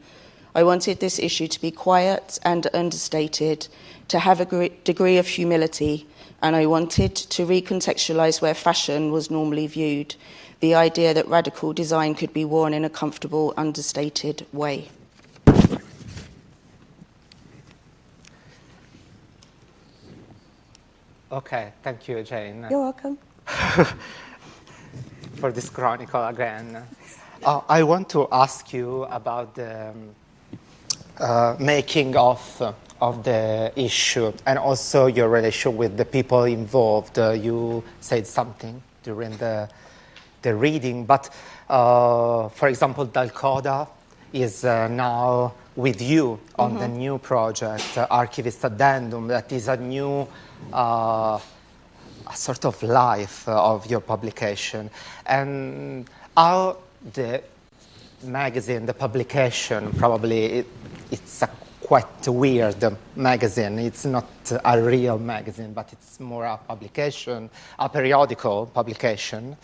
I wanted this issue to be quiet and understated, to have a degree of humility, and I wanted to recontextualise where fashion was normally viewed, the idea that radical design could be worn in a comfortable, understated way. Okay, thank you, Jane. You're welcome. For this chronicle again. I want to ask you about the making of the issue and also your relation with the people involved. You said something during the the reading. But, for example, Dalcoda is now with you on the new project, Archivist Addendum, that is a new a sort of life of your publication. And how the magazine, the publication, probably it's a quite weird magazine. It's not a real magazine, but it's more a publication, a periodical publication,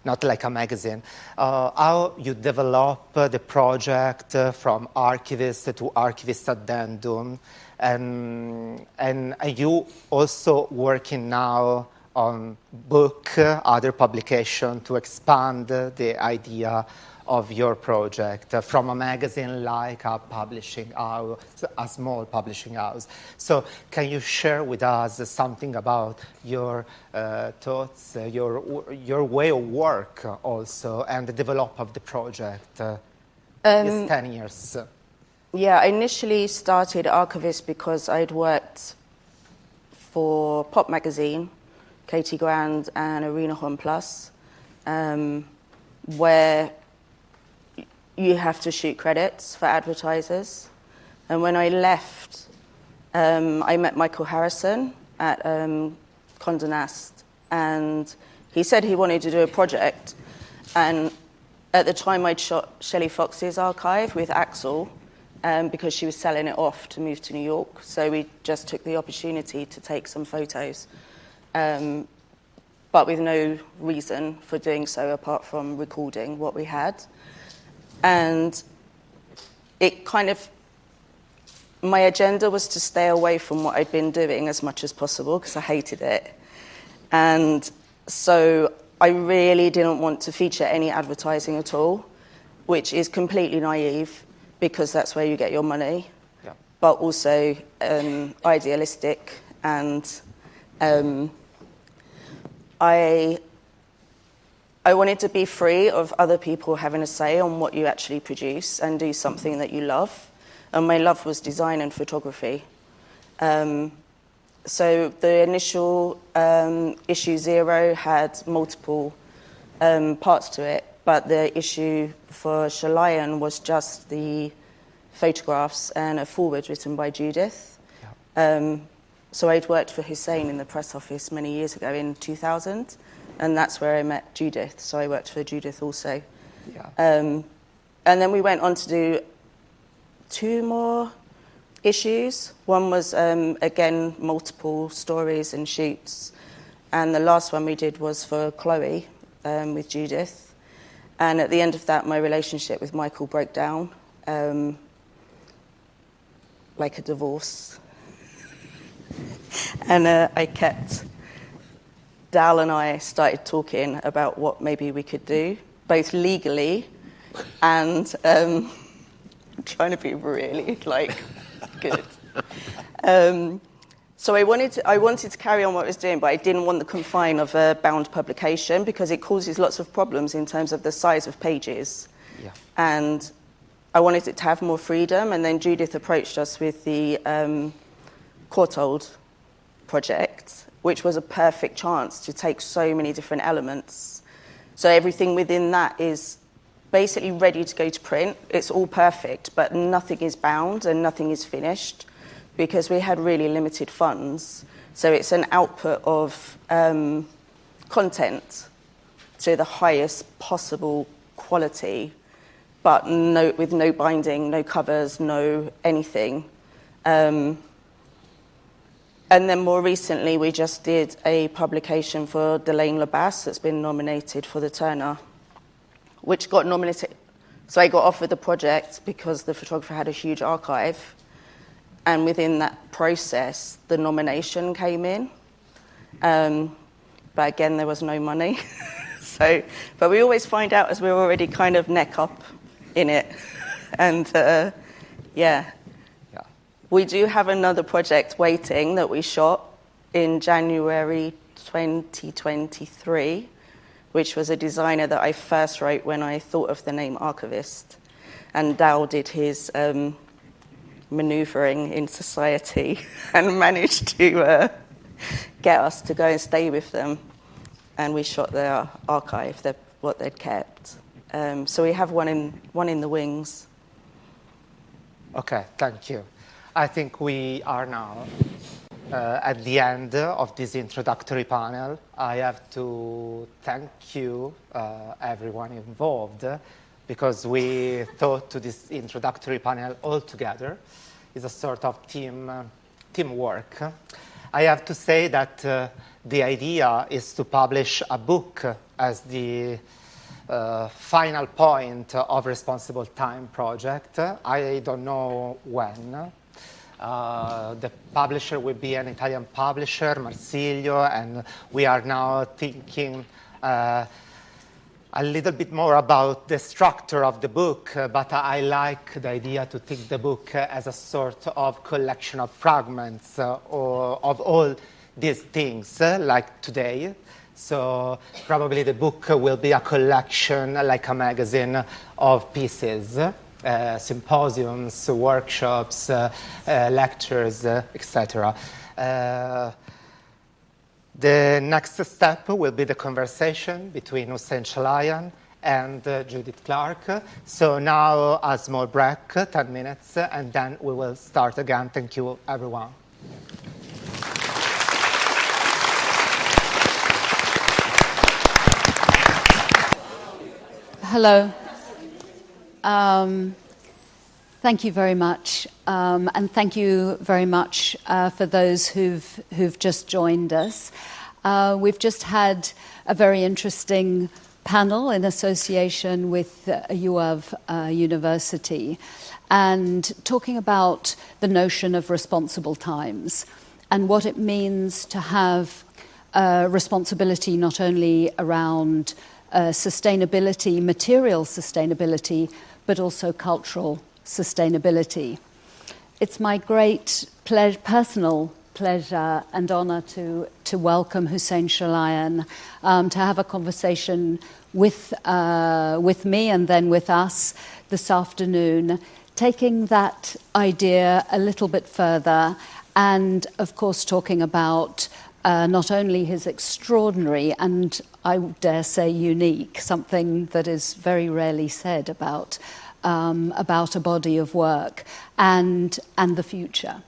not like a magazine. How you develop the project from Archivist to Archivist Addendum, and are you also working now on book, other publication to expand the idea of your project from a magazine like a publishing house, a small publishing house? So can you share with us something about your thoughts, your way of work also, and the development of the project? It's 10 years. Yeah, I initially started Archivist because I'd worked for Pop Magazine, Katie Grand and Arena Home Plus, where you have to shoot credits for advertisers. And when I left, I met Michael Harrison at Condé Nast, and he said he wanted to do a project. And at the time, I'd shot Shelley Fox's archive with Axel because she was selling it off to move to New York. So we just took the opportunity to take some photos, but with no reason for doing so apart from recording what we had. And it kind of, my agenda was to stay away from what I'd been doing as much as possible because I hated it. And so I really didn't want to feature any advertising at all, which is completely naive because that's where you get your money, but also idealistic. And I wanted to be free of other people having a say on what you actually produce and do something that you love. And my love was design and photography. So the initial issue 0 had multiple parts to it, but the issue for Chalayan was just the photographs and a foreword written by Judith. So I'd worked for Hussen in the press office many years ago in 2000. And that's where I met Judith, so I worked for Judith also. And then we went on to do 2 more issues. One was, again, multiple stories and shoots. And the last one we did was for Chloe with Judith. And at the end of that, my relationship with Michael broke down, like a divorce. And I kept... Dal and I started talking about what maybe we could do, both legally and trying to be really good. So I wanted to carry on what I was doing, but I didn't want the confine of a bound publication because it causes lots of problems in terms of the size of pages. And I wanted it to have more freedom. And then Judith approached us with the Courtauld project, which was a perfect chance to take so many different elements. So everything within that is basically ready to go to print. It's all perfect, but nothing is bound and nothing is finished because we had really limited funds. So it's an output of content to the highest possible quality, but with no binding, no covers, no anything. And then more recently, we just did a publication for Delaine Labasse that's been nominated for the Turner, which got nominated. So I got offered the project because the photographer had a huge archive. And within that process, the nomination came in. But again, there was no money. But we always find out as we're already kind of neck up in it. And we do have another project waiting that we shot in January 2023, which was a designer that I first wrote when I thought of the name Archivist. And Dal did his manoeuvring in society and managed to get us to go and stay with them. And we shot their archive, what they'd kept. So we have one in the wings. Okay, thank you. I think we are now at the end of this introductory panel. I have to thank you, everyone involved, because we thought to this introductory panel all together. It's a sort of teamwork. I have to say that the idea is to publish a book as the final point of Responsible Time project. I don't know when. The publisher will be an Italian publisher, Marsilio, and we are now thinking a little bit more about the structure of the book, but I like the idea to think the book as a sort of collection of fragments of all these things, like today. So probably the book will be a collection, like a magazine, of pieces, symposiums, workshops, lectures, etc. The next step will be the conversation between Hussen Chalayan and Judith Clark. So now a small break, 10 minutes, and then we will start again. Thank you, everyone. Hello. Thank you very much, and thank you very much for those who've just joined us. We've just had a very interesting panel in association with Iuav University, and talking about the notion of responsible times and what it means to have responsibility not only around sustainability, material sustainability, but also cultural sustainability. It's my great personal pleasure and honor to welcome Hussen Chalayan, to have a conversation with me and then with us this afternoon, taking that idea a little bit further and, of course, talking about not only his extraordinary and, I dare say, unique, something that is very rarely said about a body of work and the future.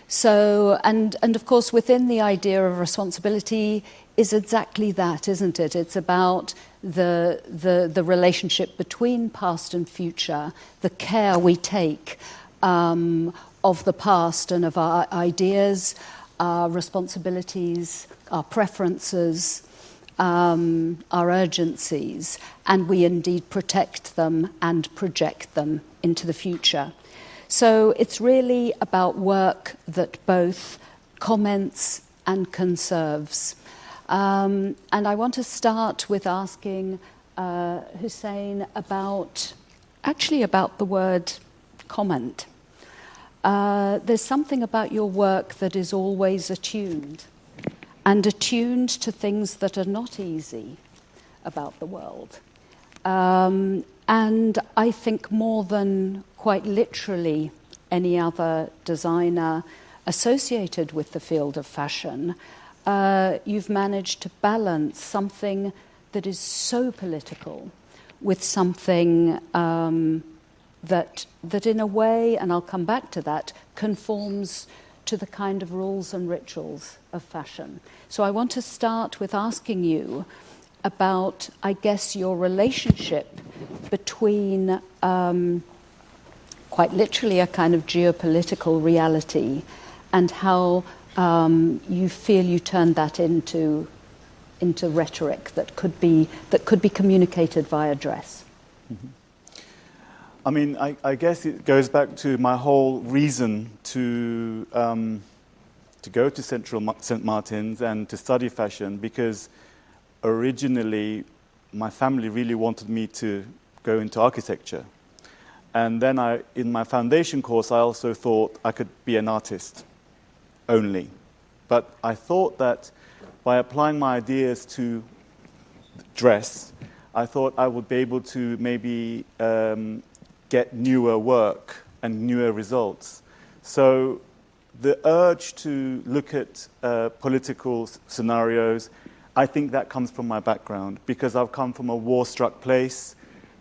So, and of course, within the idea of responsibility is exactly that, isn't it? It's about the relationship between past and future, the care we take of the past and of our ideas, our responsibilities, our preferences, our urgencies, and we indeed protect them and project them into the future. So it's really about work that both comments and conserves. And I want to start with asking Hussen about the word comment. There's something about your work that is always attuned to things that are not easy about the world. And I think more than quite literally any other designer associated with the field of fashion, you've managed to balance something that is so political with something that in a way, and I'll come back to that, conforms to the kind of rules and rituals of fashion. So I want to start with asking you about, I guess, your relationship between quite literally a kind of geopolitical reality and how you feel you turn that into rhetoric that could be communicated via dress. Mm-hmm. I mean, I guess it goes back to my whole reason to go to St. Martin's and to study fashion, because originally my family really wanted me to go into architecture. And then in my foundation course, I also thought I could be an artist only. But I thought that by applying my ideas to dress, I thought I would be able to maybe get newer work and newer results. So the urge to look at political scenarios I think that comes from my background because I've come from a war-struck place.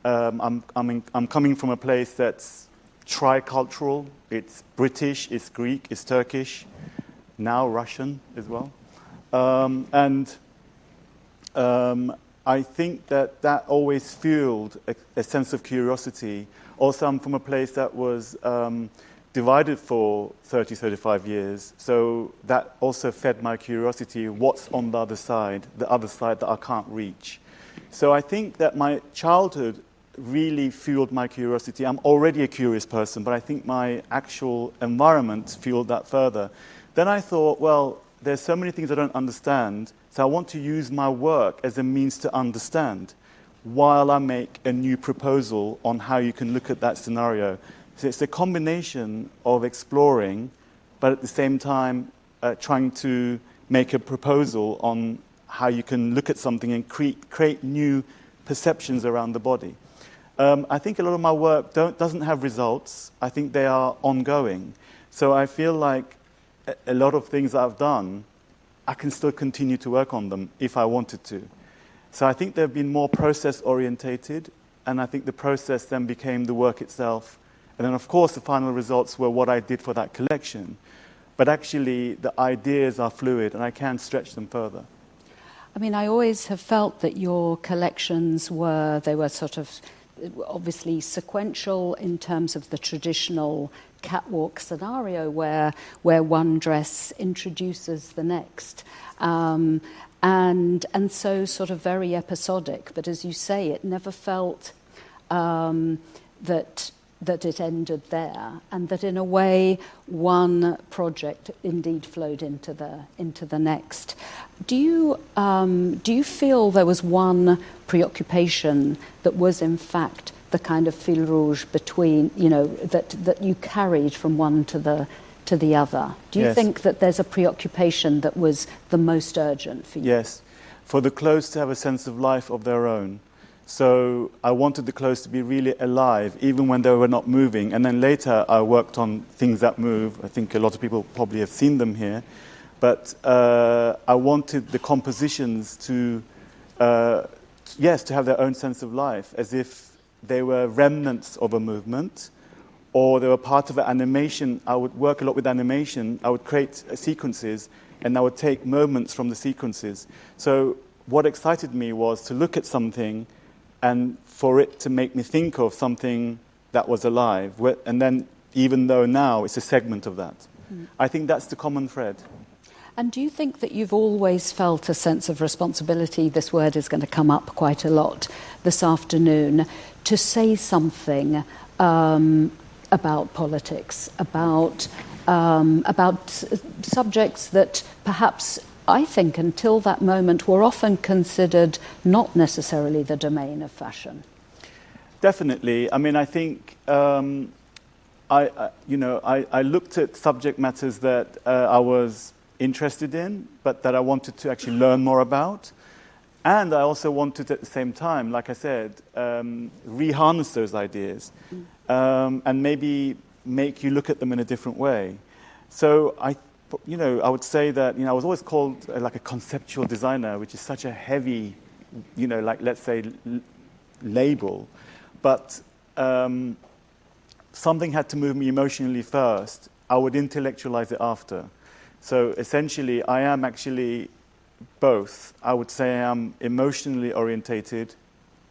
I'm coming from a place that's tricultural. It's British, it's Greek, it's Turkish, now Russian as well. I think that always fueled a sense of curiosity. Also, I'm from a place that was divided for 30, 35 years. So that also fed my curiosity, what's on the other side that I can't reach. So I think that my childhood really fueled my curiosity. I'm already a curious person, but I think my actual environment fueled that further. Then I thought, well, there's so many things I don't understand, so I want to use my work as a means to understand while I make a new proposal on how you can look at that scenario. So it's a combination of exploring, but at the same time trying to make a proposal on how you can look at something and create new perceptions around the body. I think a lot of my work doesn't have results. I think they are ongoing. So I feel like a lot of things that I've done, I can still continue to work on them if I wanted to. So I think they've been more process-orientated, and I think the process then became the work itself. And then, of course, the final results were what I did for that collection. But actually, the ideas are fluid, and I can stretch them further. I mean, I always have felt that your collections were sort of obviously sequential in terms of the traditional catwalk scenario where one dress introduces the next. And so sort of very episodic. But as you say, it never felt that it ended there, and that in a way one project indeed flowed into the next. Do you feel there was one preoccupation that was in fact the kind of fil rouge between, that you carried from one to the other? Do you Yes. think that there's a preoccupation that was the most urgent for you? Yes, for the clothes to have a sense of life of their own. So I wanted the clothes to be really alive, even when they were not moving. And then later I worked on things that move. I think a lot of people probably have seen them here. But I wanted the compositions to have their own sense of life, as if they were remnants of a movement, or they were part of an animation. I would work a lot with animation. I would create sequences, and I would take moments from the sequences. So what excited me was to look at something and for it to make me think of something that was alive. And then, even though now it's a segment of that. I think that's the common thread. And do you think that you've always felt a sense of responsibility, this word is going to come up quite a lot this afternoon, to say something about politics, about subjects that perhaps, I think, until that moment, were often considered not necessarily the domain of fashion? Definitely. I mean, I think I looked at subject matters that I was interested in, but that I wanted to actually learn more about. And I also wanted, at the same time, like I said, reharness those ideas and maybe make you look at them in a different way. So I would say that, I was always called like a conceptual designer, which is such a heavy, let's say, label. But something had to move me emotionally first. I would intellectualize it after. So essentially, I am actually both. I would say I am emotionally orientated,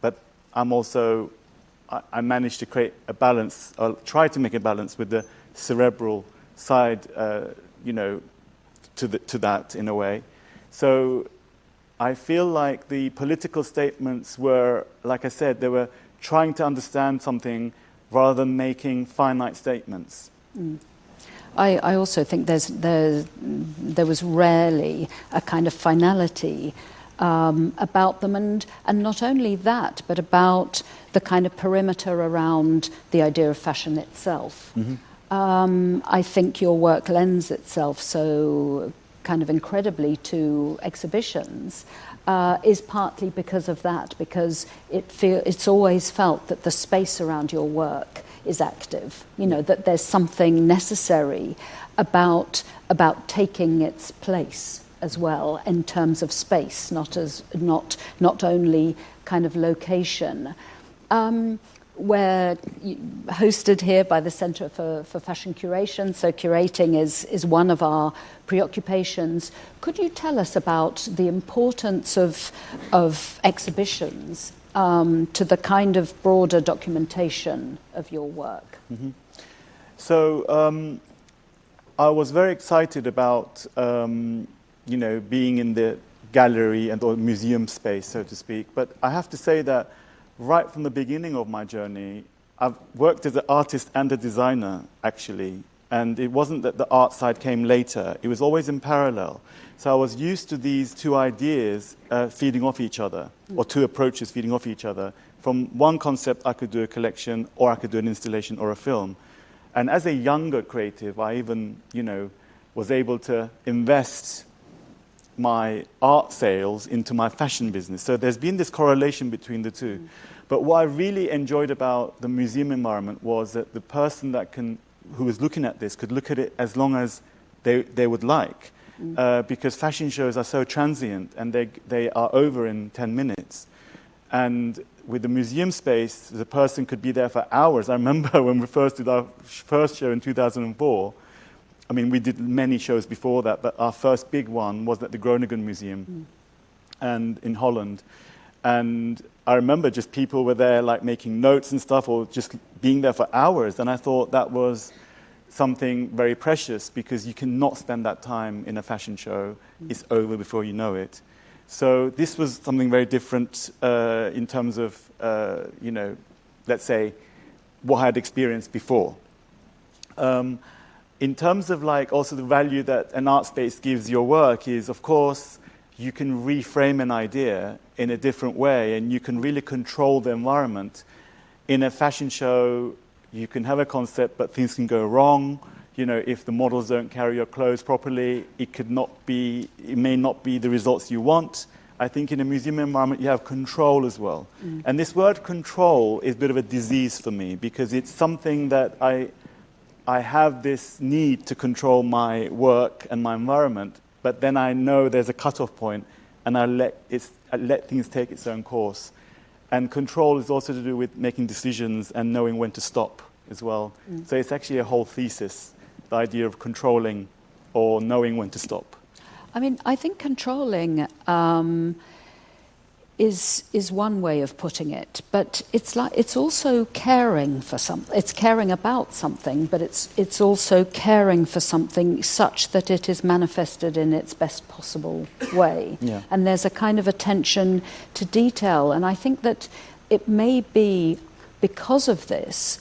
but I'm also, I managed to create a balance, or try to make a balance with the cerebral side, to that in a way. So I feel like the political statements were, like I said, they were trying to understand something rather than making finite statements. I also think there was rarely a kind of finality about them, and not only that, but about the kind of perimeter around the idea of fashion itself. I think your work lends itself so kind of incredibly to exhibitions is partly because of that, because it's always felt that the space around your work is active, that there's something necessary about taking its place as well in terms of space, not only kind of location. We're hosted here by the Centre for Fashion Curation, so curating is one of our preoccupations. Could you tell us about the importance of exhibitions to the kind of broader documentation of your work? Mm-hmm. So I was very excited about being in the gallery or museum space, so to speak. But I have to say that right from the beginning of my journey, I've worked as an artist and a designer, actually. And it wasn't that the art side came later. It was always in parallel. So I was used to these two ideas feeding off each other, or two approaches feeding off each other. From one concept, I could do a collection, or I could do an installation or a film. And as a younger creative, I even, was able to invest my art sales into my fashion business. So there's been this correlation between the two. But what I really enjoyed about the museum environment was that the person who was looking at this could look at it as long as they would like. Because fashion shows are so transient and they are over in 10 minutes. And with the museum space, the person could be there for hours. I remember when we first did our first show in 2004, I mean, we did many shows before that, but our first big one was at the Groningen Museum and in Holland. And I remember just people were there like making notes and stuff, or just being there for hours. And I thought that was something very precious, because you cannot spend that time in a fashion show. It's over before you know it. So this was something very different in terms of, let's say, what I had experienced before. In terms of also the value that an art space gives your work is, of course, you can reframe an idea in a different way, and you can really control the environment. In a fashion show, you can have a concept, but things can go wrong. If the models don't carry your clothes properly, it may not be the results you want. I think in a museum environment, you have control as well. And this word control is a bit of a disease for me, because it's something that I have this need to control my work and my environment, but then I know there's a cutoff point, and I let things take its own course. And control is also to do with making decisions and knowing when to stop as well. So it's actually a whole thesis, the idea of controlling or knowing when to stop. I mean, I think controlling is one way of putting it, but it's also caring for something. It's caring about something, but it's also caring for something such that it is manifested in its best possible way. Yeah. And there's a kind of attention to detail, and I think that it may be because of this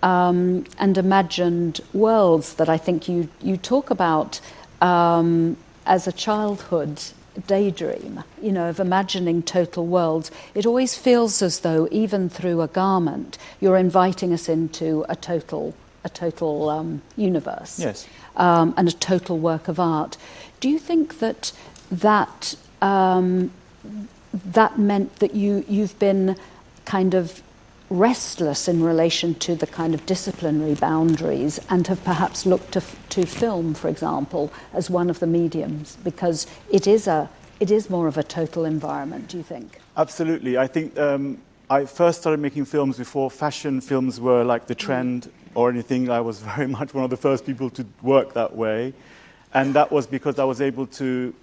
and imagined worlds that I think you talk about as a childhood daydream, of imagining total worlds. It always feels as though, even through a garment, you're inviting us into a total universe. Yes. And a total work of art. Do you think that meant that you've been kind of restless in relation to the kind of disciplinary boundaries, and have perhaps looked to film, for example, as one of the mediums, because it is more of a total environment, do you think? Absolutely. I think I first started making films before fashion films were like the trend or anything. I was very much one of the first people to work that way. And that was because I was able to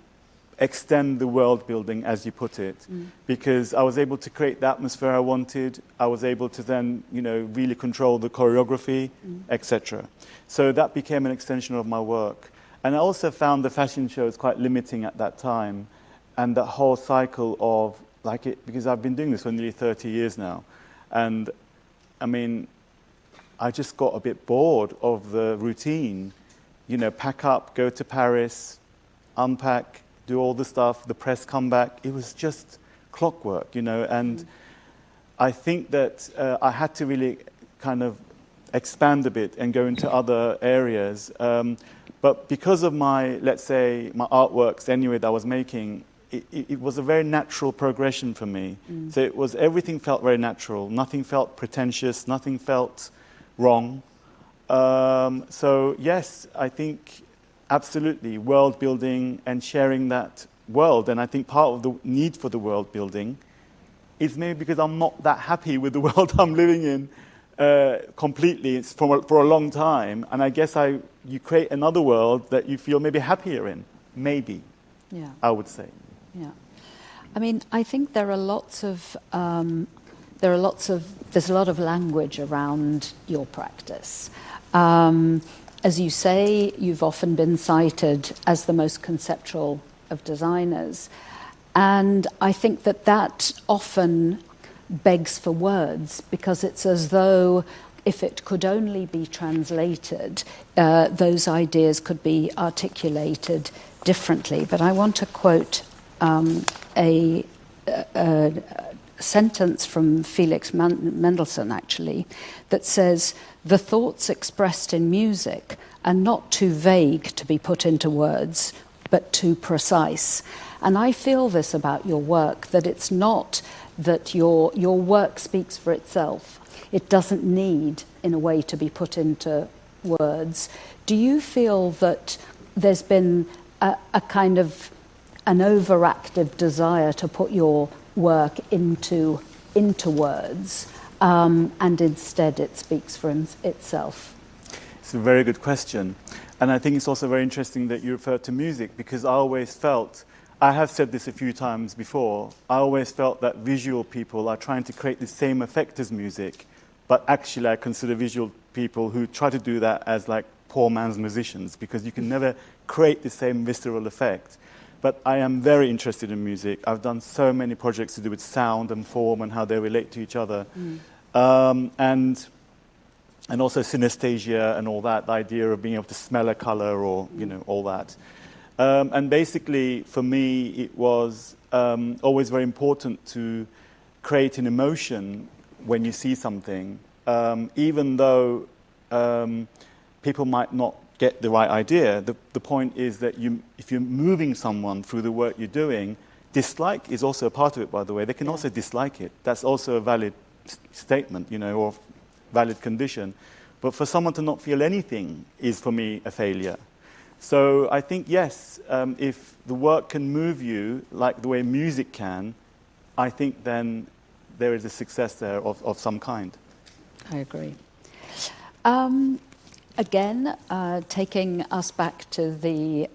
extend the world building, as you put it, because I was able to create the atmosphere I wanted. I was able to then, really control the choreography, etc. So that became an extension of my work. And I also found the fashion shows quite limiting at that time, and the whole cycle of because I've been doing this for nearly 30 years now, and I mean, I just got a bit bored of the routine. Pack up, go to Paris, unpack, do all the stuff, the press come back. It was just clockwork, and I think that I had to really kind of expand a bit and go into other areas. But because of my, let's say, my artworks anyway that I was making, it was a very natural progression for me. So everything felt very natural. Nothing felt pretentious. Nothing felt wrong. So yes, I think absolutely, world building and sharing that world. And I think part of the need for the world building is maybe because I'm not that happy with the world I'm living in completely. It's for a long time. And I guess you create another world that you feel maybe happier in. Maybe, Yeah. I would say. Yeah. I mean, I think there's a lot of language around your practice. As you say, you've often been cited as the most conceptual of designers. And I think that often begs for words, because it's as though if it could only be translated, those ideas could be articulated differently. But I want to quote a sentence from Felix Mendelssohn, actually, that says, "The thoughts expressed in music are not too vague to be put into words, but too precise." And I feel this about your work, that it's not that your work speaks for itself. It doesn't need, in a way, to be put into words. Do you feel that there's been a kind of an overactive desire to put your work into words, and instead it speaks for itself? It's a very good question. And I think it's also very interesting that you refer to music, because I always felt, I have said this a few times before, I always felt that visual people are trying to create the same effect as music, but actually I consider visual people who try to do that as like poor man's musicians, because you can never create the same visceral effect. But I am very interested in music. I've done so many projects to do with sound and form and how they relate to each other. And also synesthesia and all that, the idea of being able to smell a color or, all that. And basically, for me, it was always very important to create an emotion when you see something, even though people might not get the right idea. The point is that if you're moving someone through the work you're doing, dislike is also a part of it, by the way. They can also dislike it. That's also a valid statement, or valid condition. But for someone to not feel anything is, for me, a failure. So I think, yes, if the work can move you like the way music can, I think then there is a success there of some kind. I agree. Again, taking us back to the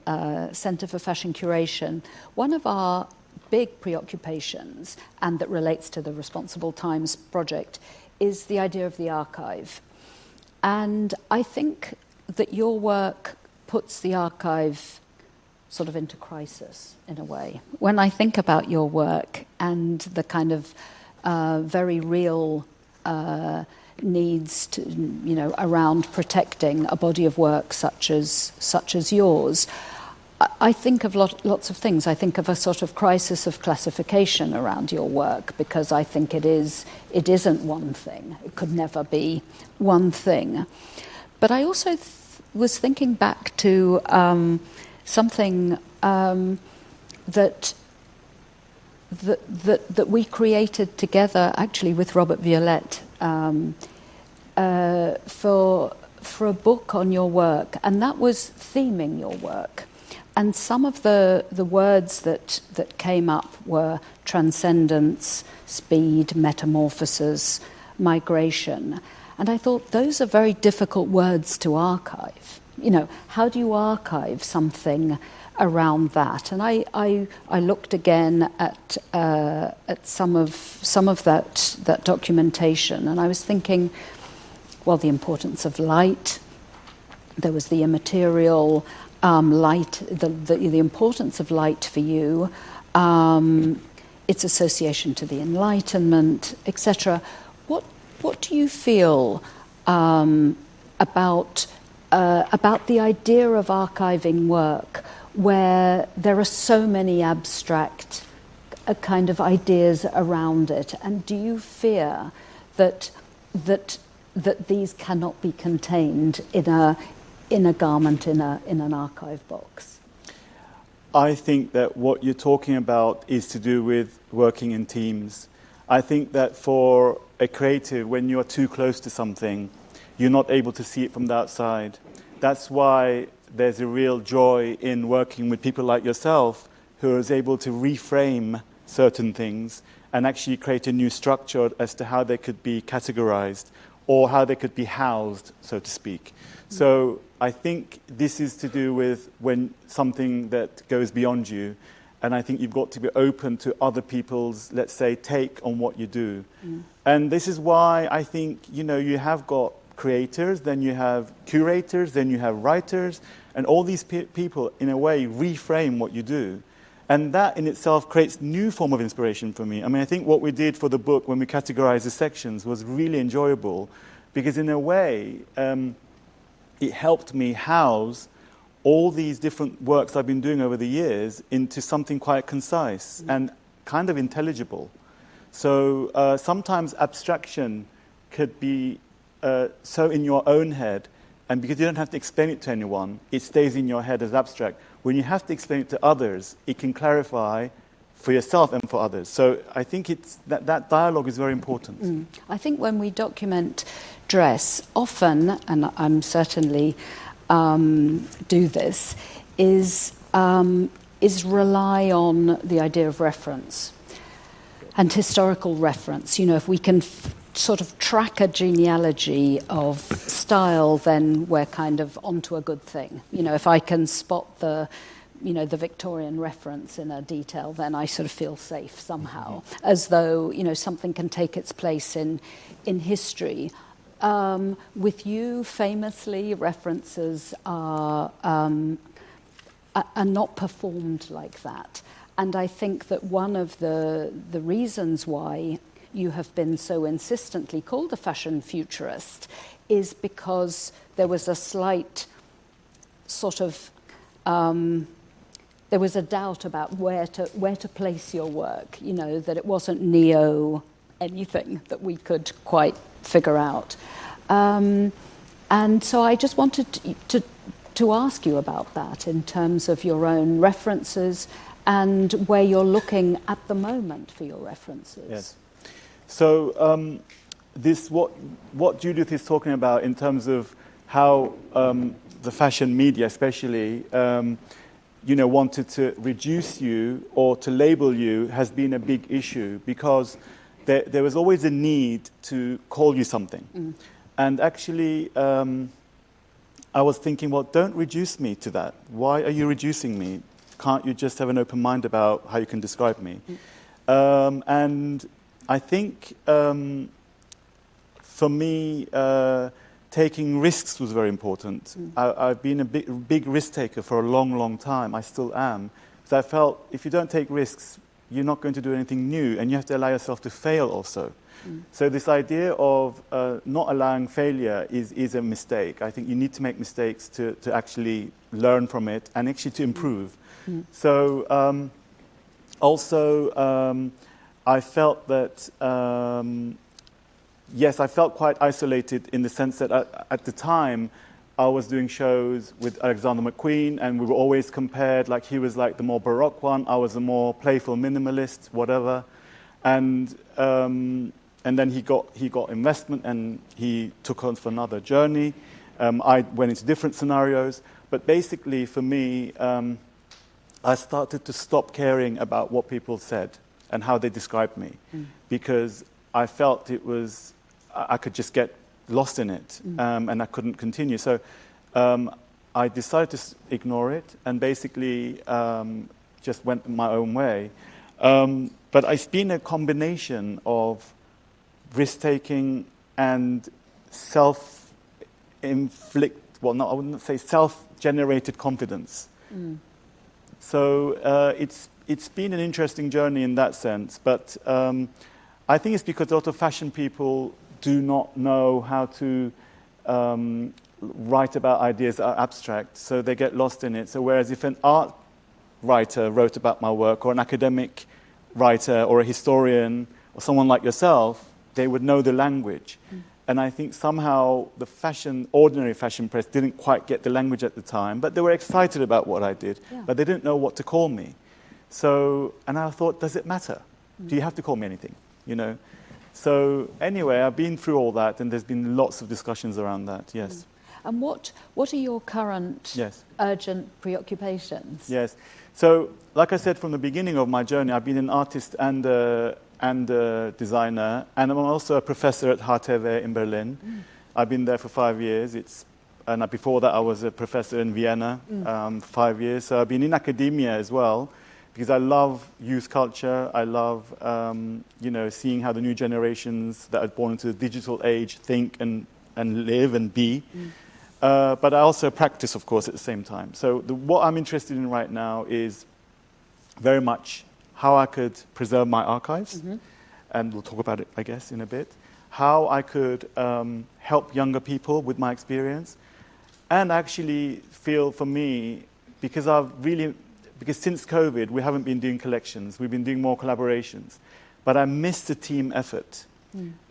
Centre for Fashion Curation, one of our big preoccupations, and that relates to the Responsible Times project, is the idea of the archive. And I think that your work puts the archive sort of into crisis, in a way. When I think about your work and the kind of very real needs to, around protecting a body of work such as yours, I think of lots of things. I think of a sort of crisis of classification around your work, because I think it isn't one thing. It could never be one thing. But I also was thinking back to something that we created together, actually, with Robert Violette, for a book on your work, and that was theming your work. And some of the words that came up were transcendence, speed, metamorphosis, migration. And I thought those are very difficult words to archive. How do you archive something around that? And I looked again at some of that documentation, and I was thinking, well, the importance of light. There was the immaterial light, the importance of light for you, its association to the Enlightenment, etc. What do you feel about the idea of archiving work, where there are so many abstract kind of ideas around it? And do you fear that these cannot be contained in a garment in an archive box? I think that what you're talking about is to do with working in teams. I think that for a creative, when you're too close to something, you're not able to see it from the outside. That's why there's a real joy in working with people like yourself who is able to reframe certain things and actually create a new structure as to how they could be categorized or how they could be housed, so to speak. So I think this is to do with when something that goes beyond you, and I think you've got to be open to other people's, let's say, take on what you do. And this is why I think, you have got creators, then you have curators, then you have writers, and all these people, in a way, reframe what you do. And that in itself creates new form of inspiration for me. I mean, I think what we did for the book when we categorized the sections was really enjoyable because in a way, it helped me house all these different works I've been doing over the years into something quite concise and kind of intelligible. So sometimes abstraction could be so in your own head, and because you don't have to explain it to anyone, it stays in your head as abstract. When you have to explain it to others, it can clarify for yourself and for others. So I think that dialogue is very important. I think when we document dress, often, and I'm certainly do this, is rely on the idea of reference and historical reference. If we can sort of track a genealogy of style, then we're kind of onto a good thing. If I can spot the Victorian reference in a detail, then I sort of feel safe somehow, as though, something can take its place in history. With you, famously, references are not performed like that. And I think that one of the reasons why you have been so insistently called a fashion futurist is because there was a slight sort of there was a doubt about where to place your work, that it wasn't neo anything that we could quite figure out. And so I just wanted to ask you about that in terms of your own references and where you're looking at the moment for your references. Yes. So this what Judith is talking about in terms of how the fashion media especially wanted to reduce you or to label you has been a big issue because there was always a need to call you something. And actually I was thinking, well, don't reduce me to that. Why are you reducing me? Can't you just have an open mind about how you can describe me? And I think for me, taking risks was very important. I've been a big risk taker for a long, long time. I still am. Because I felt if you don't take risks, you're not going to do anything new, and you have to allow yourself to fail also. So this idea of not allowing failure is a mistake. I think you need to make mistakes to actually learn from it and actually to improve. So also I felt that, yes, I felt quite isolated in the sense that at the time I was doing shows with Alexander McQueen and we were always compared, like he was like the more Baroque one, I was a more playful minimalist, whatever. And then he got investment and he took on for another journey. I went into different scenarios. But basically for me, I started to stop caring about what people said and how they described me, because I felt I could just get lost in it, and I couldn't continue. So I decided to ignore it and basically just went my own way. But it's been a combination of risk-taking and self-inflict, well, no, I wouldn't say self-generated confidence. So it's been an interesting journey in that sense, but I think it's because a lot of fashion people do not know how to write about ideas that are abstract, so they get lost in it. So whereas if an art writer wrote about my work, or an academic writer, or a historian, or someone like yourself, they would know the language. And I think somehow the ordinary fashion press didn't quite get the language at the time, but they were excited about what I did, but they didn't know what to call me. So, and I thought, does it matter? Do you have to call me anything? So anyway, I've been through all that, and there's been lots of discussions around that, yes. And what are your current Yes. urgent preoccupations? Yes. So, like I said from the beginning of my journey, I've been an artist and a designer, and I'm also a professor at HTW in Berlin. I've been there for 5 years. And before that, I was a professor in Vienna for 5 years. So I've been in academia as well, because I love youth culture. I love, seeing how the new generations that are born into the digital age think and live and be. But I also practice, of course, at the same time. So what I'm interested in right now is very much how I could preserve my archives, and we'll talk about it, I guess, in a bit. How I could help younger people with my experience, and actually feel for me, because since COVID, we haven't been doing collections, we've been doing more collaborations, but I miss the team effort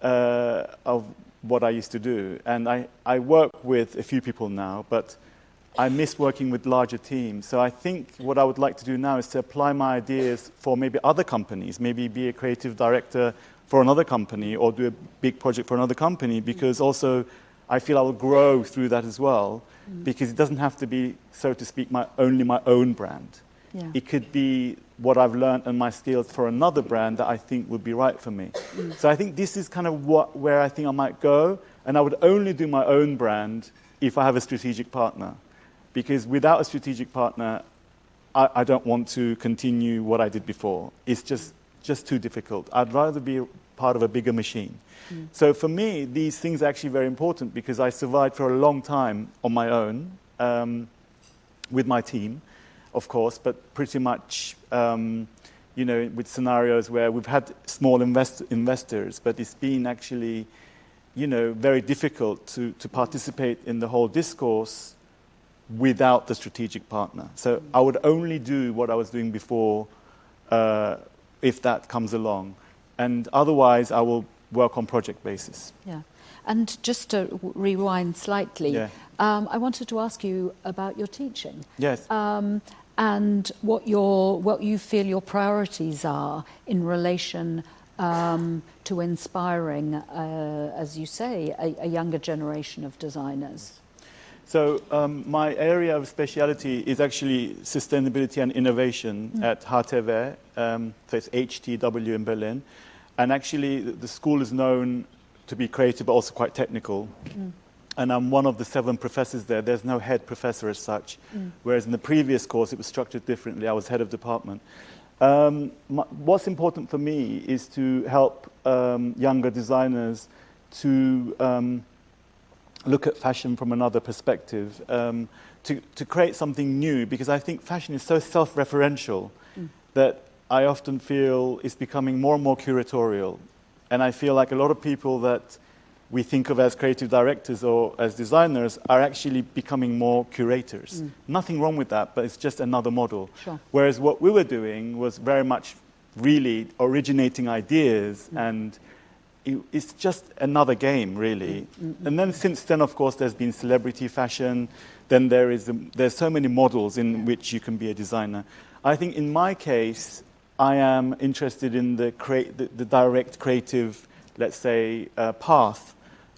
of what I used to do. And I work with a few people now, but I miss working with larger teams. So I think what I would like to do now is to apply my ideas for maybe other companies, maybe be a creative director for another company or do a big project for another company, because also I feel I will grow through that as well, because it doesn't have to be, so to speak, only my own brand. Yeah. It could be what I've learned and my skills for another brand that I think would be right for me. So I think this is kind of where I think I might go, and I would only do my own brand if I have a strategic partner. Because without a strategic partner, I don't want to continue what I did before. It's just too difficult. I'd rather be part of a bigger machine. So for me, these things are actually very important, because I survived for a long time on my own, with my team, of course, but pretty much, with scenarios where we've had small investors, but it's been actually, very difficult to participate in the whole discourse without the strategic partner. So I would only do what I was doing before, if that comes along. And otherwise, I will work on project basis. Yeah. And just to rewind slightly, I wanted to ask you about your teaching. Yes. And what you feel your priorities are in relation to inspiring, as you say, a younger generation of designers. So my area of speciality is actually sustainability and innovation at HTW, so it's HTW in Berlin. And actually the school is known to be creative but also quite technical. And I'm one of the 7 professors there. There's no head professor as such, whereas in the previous course it was structured differently. I was head of department. What's important for me is to help younger designers to look at fashion from another perspective, to create something new, because I think fashion is so self-referential that I often feel it's becoming more and more curatorial. And I feel like a lot of people that we think of as creative directors or as designers are actually becoming more curators. Nothing wrong with that, but it's just another model. Sure. Whereas what we were doing was very much really originating ideas, and it's just another game, really. And then since then, of course, there's been celebrity fashion. Then there's so many models in which you can be a designer. I think in my case, I am interested in the direct creative, let's say, path,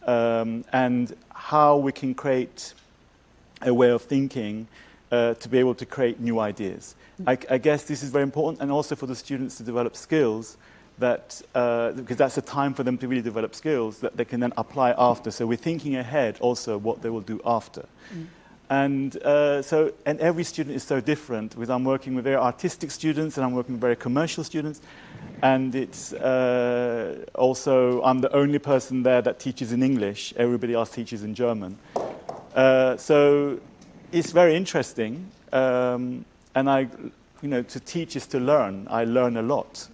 and how we can create a way of thinking to be able to create new ideas. I guess this is very important, and also for the students to develop skills that, because that's a time for them to really develop skills that they can then apply after. So we're thinking ahead also what they will do after. And and every student is so different, because I'm working with very artistic students and I'm working with very commercial students. And it's also, I'm the only person there that teaches in English. Everybody else teaches in German. So it's very interesting. And to teach is to learn. I learn a lot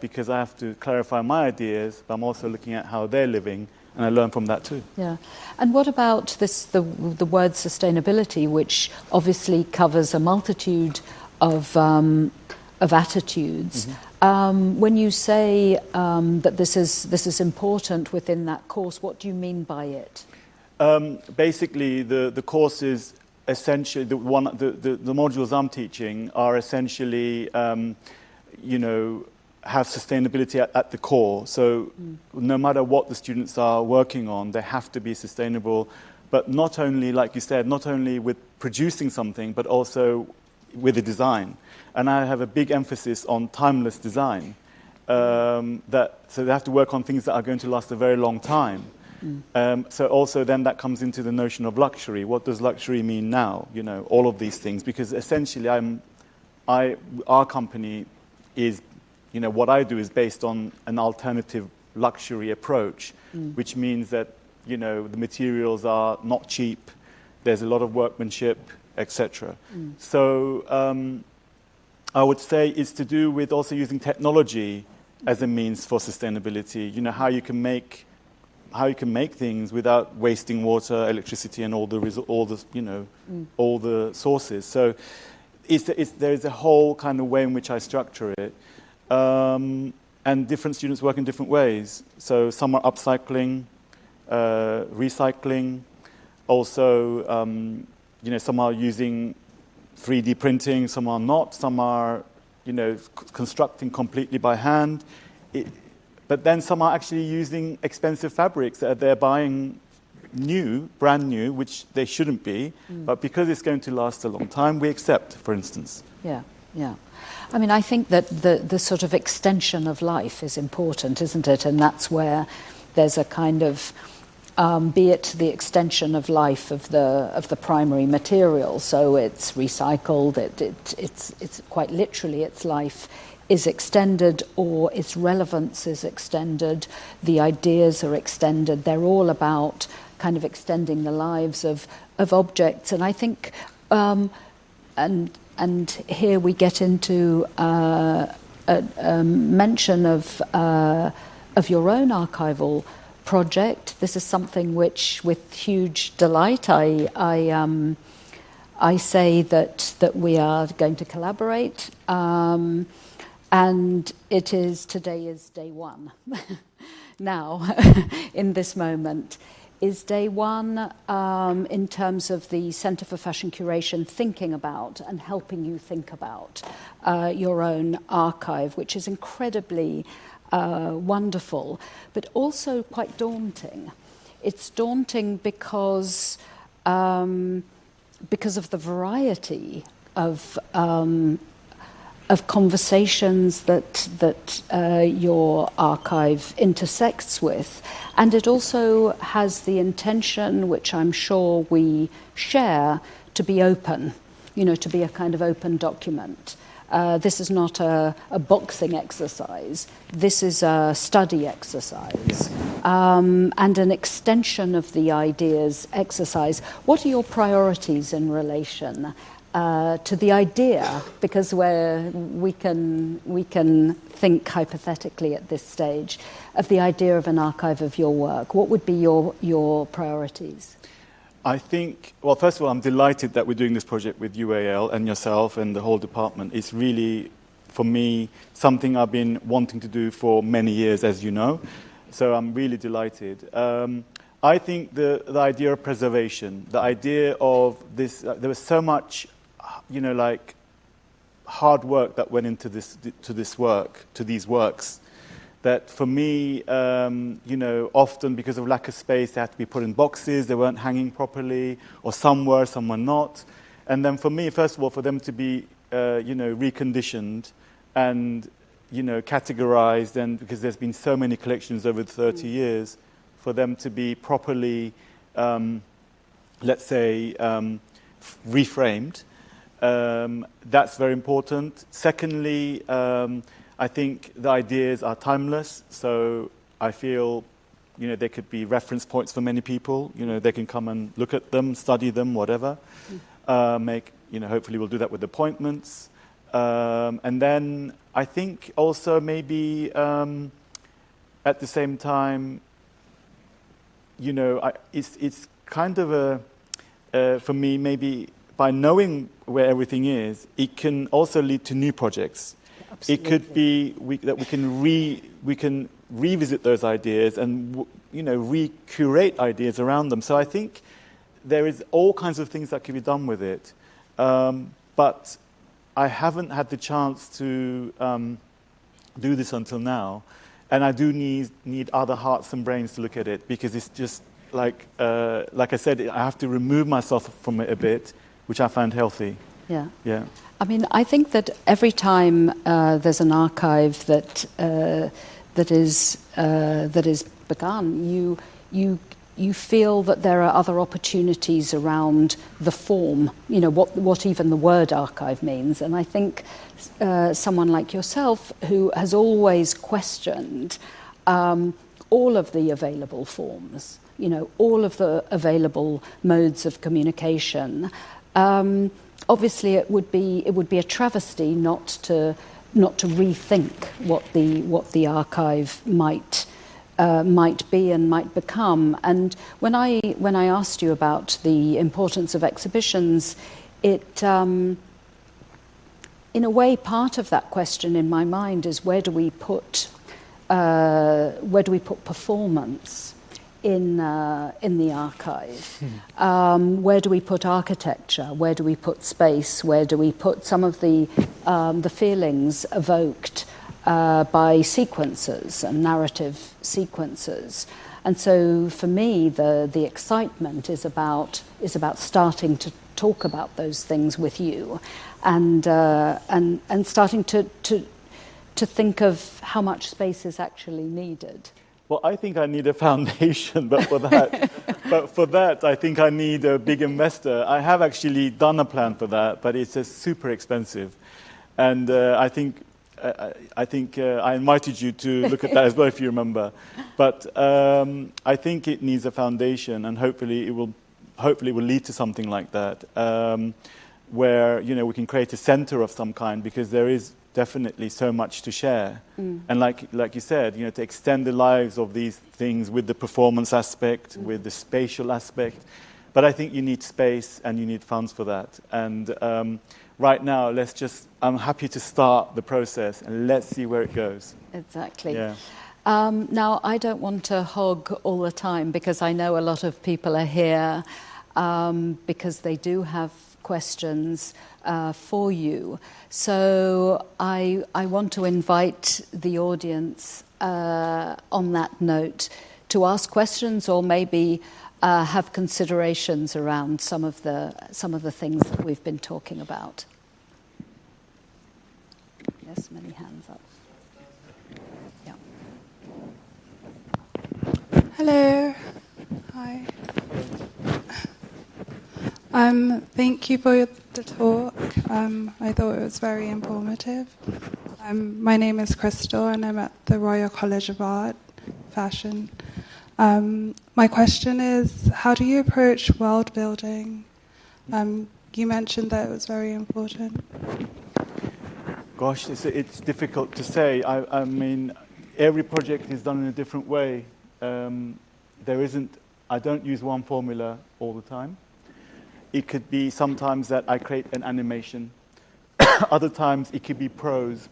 because I have to clarify my ideas, but I'm also looking at how they're living, and I learn from that too. Yeah. And what about the word sustainability, which obviously covers a multitude of attitudes? When you say that this is important within that course, what do you mean by it? Basically, the course is essentially the modules I'm teaching are essentially have sustainability at the core. So no matter what the students are working on, they have to be sustainable, but not only, like you said, not only with producing something, but also with the design. And I have a big emphasis on timeless design. So they have to work on things that are going to last a very long time. So also then that comes into the notion of luxury. What does luxury mean now? You know, all of these things. Because essentially our company is, you know, what I do is based on an alternative luxury approach, which means that, you know, the materials are not cheap, there's a lot of workmanship, etc. So I would say it's to do with also using technology as a means for sustainability. You know, how you can make things without wasting water, electricity, and all the sources. So there is a whole kind of way in which I structure it. And different students work in different ways. So some are upcycling, recycling. Also, you know, some are using 3D printing, some are not. Some are, you know, constructing completely by hand. But then some are actually using expensive fabrics that they're buying brand new, which they shouldn't be. But because it's going to last a long time, we accept, for instance. Yeah. I mean, I think that the sort of extension of life is important, isn't it? And that's where there's a kind of, be it the extension of life of the primary material. So it's recycled. It's quite literally its life is extended, or its relevance is extended. The ideas are extended. They're all about kind of extending the lives of objects. And I think, and here we get into a mention of your own archival project. This is something which, with huge delight, I say that we are going to collaborate. And today is day one. Now, in this moment, is day one in terms of the Centre for Fashion Curation thinking about and helping you think about your own archive, which is incredibly wonderful, but also quite daunting. It's daunting because of the variety of conversations that your archive intersects with. And it also has the intention, which I'm sure we share, to be open, you know, to be a kind of open document. This is not a boxing exercise. This is a study exercise and an extension of the ideas exercise. What are your priorities in relation to the idea, because we can think hypothetically at this stage of the idea of an archive of your work? What would be your priorities? I think, well, first of all, I'm delighted that we're doing this project with UAL and yourself and the whole department. It's really, for me, something I've been wanting to do for many years, as you know. So I'm really delighted. I think the idea of preservation, the idea of this, there was so much, you know, like hard work that went into these works, that for me, you know, often because of lack of space, they had to be put in boxes, they weren't hanging properly, or some were not. And then for me, first of all, for them to be, you know, reconditioned and, you know, categorized, and because there's been so many collections over 30 years, for them to be properly, let's say, reframed. That's very important. Secondly, I think the ideas are timeless, so I feel, you know, they could be reference points for many people. You know, they can come and look at them, study them, whatever. You know, hopefully we'll do that with appointments. And then I think also maybe at the same time, you know, it's kind of for me, maybe by knowing where everything is, it can also lead to new projects. Absolutely. It could be that we can revisit those ideas and, you know, recurate ideas around them. So I think there is all kinds of things that can be done with it, but I haven't had the chance to do this until now, and I do need other hearts and brains to look at it, because it's just like I said, I have to remove myself from it a bit, which I find healthy. Yeah. Yeah. I mean, I think that every time there's an archive that is begun, you feel that there are other opportunities around the form. You know what even the word archive means, and I think someone like yourself who has always questioned all of the available forms, you know, all of the available modes of communication. Obviously, it would be a travesty not to rethink what the archive might be and might become. And when I asked you about the importance of exhibitions, it in a way part of that question in my mind is where do we put performance in the archive? Where do we put architecture? Where do we put space? Where do we put some of the feelings evoked by sequences and narrative sequences? And so, for me, the excitement is about starting to talk about those things with you, and starting to think of how much space is actually needed. Well, I think I need a foundation, but for that, I think I need a big investor. I have actually done a plan for that, but it's super expensive, and I think I invited you to look at that as well, if you remember. But I think it needs a foundation, and hopefully it will lead to something like that, where we can create a center of some kind, because there is definitely so much to share. And like you said, to extend the lives of these things with the performance aspect, with the spatial aspect. But I think you need space and you need funds for that. And right now, I'm happy to start the process and let's see where it goes. Exactly. Yeah. Now, I don't want to hog all the time, because I know a lot of people are here because they do have questions for you. So I want to invite the audience on that note to ask questions, or maybe have considerations around some of the things that we've been talking about. Yes, many hands up. Yeah. Hello. Hi. Thank you for the talk. I thought it was very informative. My name is Crystal, and I'm at the Royal College of Art, Fashion. My question is, how do you approach world building? You mentioned that it was very important. Gosh, it's difficult to say. I mean, every project is done in a different way. I don't use one formula all the time. It could be sometimes that I create an animation. Other times it could be prose.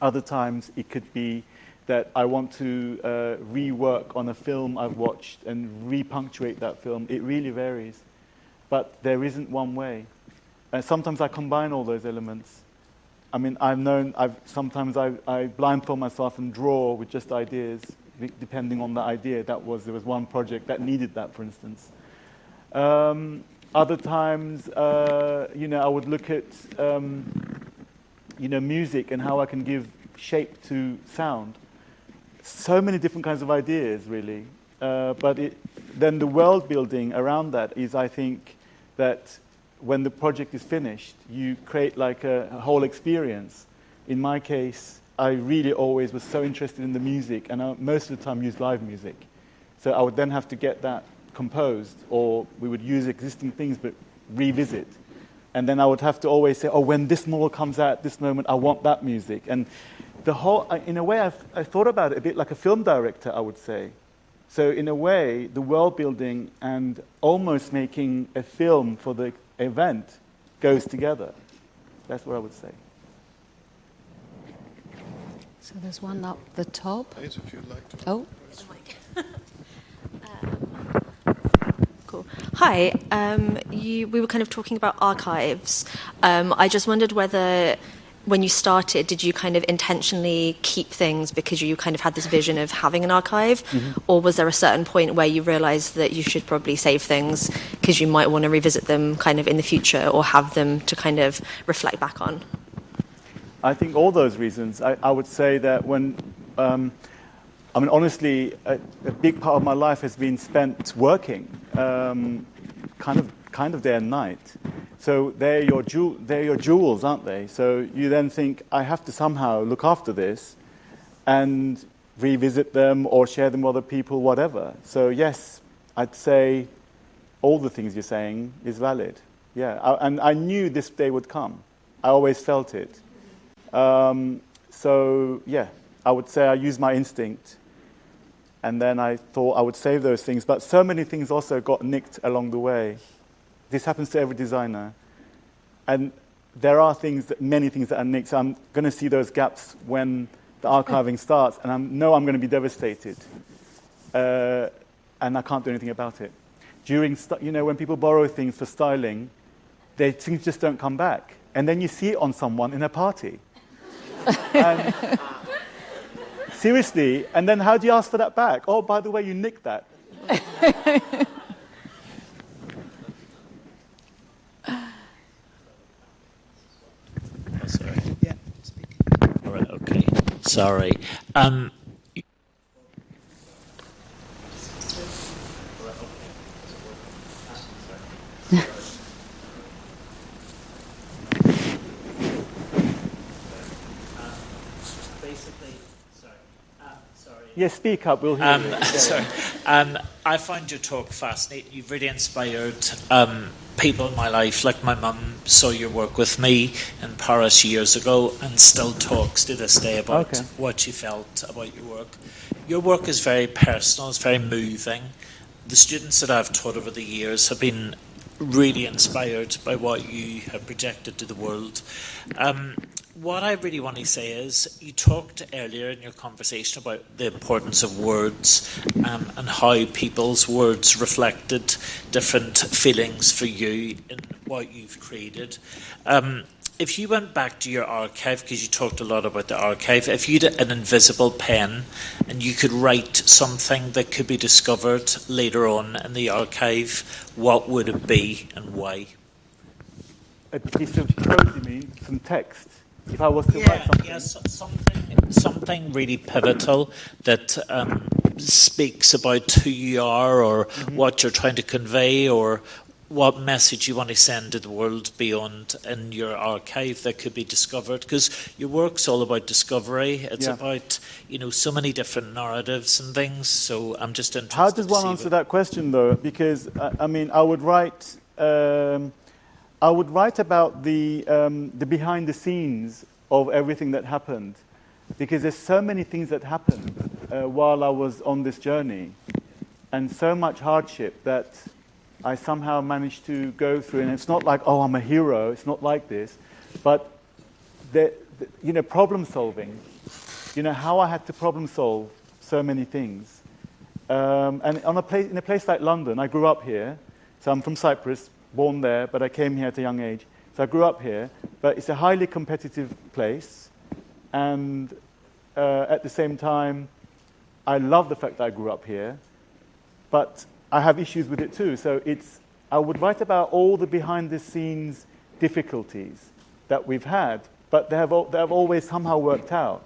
Other times it could be that I want to rework on a film I've watched and repunctuate that film. It really varies. But there isn't one way. Sometimes I combine all those elements. I mean, sometimes I blindfold myself and draw with just ideas, depending on the idea. There was one project that needed that, for instance. Other times, I would look at, music and how I can give shape to sound. So many different kinds of ideas, really. But then the world building around that is, I think, that when the project is finished, you create like a whole experience. In my case, I really always was so interested in the music, and I most of the time used live music. So I would then have to get that composed, or we would use existing things but revisit. And then I would have to always say, when this model comes out at this moment, I want that music. And the whole, in a way, I thought about it a bit like a film director, I would say. So in a way, the world building and almost making a film for the event goes together. That's what I would say. So there's one up the top. If you'd like to. Oh. Cool. Hi. We were kind of talking about archives. I just wondered whether when you started, did you kind of intentionally keep things because you kind of had this vision of having an archive? Or was there a certain point where you realised that you should probably save things because you might want to revisit them kind of in the future or have them to kind of reflect back on? I think all those reasons. I would say that when, honestly, a big part of my life has been spent working, kind of day and night. So they're your jewels, aren't they? So you then think, I have to somehow look after this and revisit them or share them with other people, whatever. So yes, I'd say all the things you're saying is valid. Yeah, and I knew this day would come. I always felt it. So yeah, I would say I used my instinct. And then I thought I would save those things. But so many things also got nicked along the way. This happens to every designer. And there are many things that are nicked. So I'm going to see those gaps when the archiving starts. And I know I'm going to be devastated. And I can't do anything about it. When people borrow things for styling, things just don't come back. And then you see it on someone in a party. And seriously. And then how do you ask for that back? Oh, by the way, you nicked that. Sorry. Yeah. All right. Okay. Sorry. Yeah, speak up. We'll hear you. Sorry. I found your talk fascinating. You've really inspired people in my life. Like my mum saw your work with me in Paris years ago and still talks to this day about what she felt about your work. Your work is very personal. It's very moving. The students that I've taught over the years have been really inspired by what you have projected to the world. What I really want to say is, you talked earlier in your conversation about the importance of words and how people's words reflected different feelings for you in what you've created. If you went back to your archive, because you talked a lot about the archive, if you had an invisible pen and you could write something that could be discovered later on in the archive, what would it be and why? A piece of prose, you mean? Some text? If I was to write something? Yes, something really pivotal that speaks about who you are or what you're trying to convey or what message you want to send to the world beyond in your archive that could be discovered. Because your work's all about discovery. It's about, so many different narratives and things. So I'm just interested. How does one answer that question, though? Because, I would write... I would write about the behind the scenes of everything that happened, because there's so many things that happened while I was on this journey, and so much hardship that I somehow managed to go through. And it's not like, oh, I'm a hero. It's not like this, but problem solving. How I had to problem solve so many things, and in a place like London, I grew up here, so I'm from Cyprus. Born there, but I came here at a young age. So I grew up here, but it's a highly competitive place. And at the same time, I love the fact that I grew up here, but I have issues with it too. So I would write about all the behind-the-scenes difficulties that we've had, but they have always somehow worked out,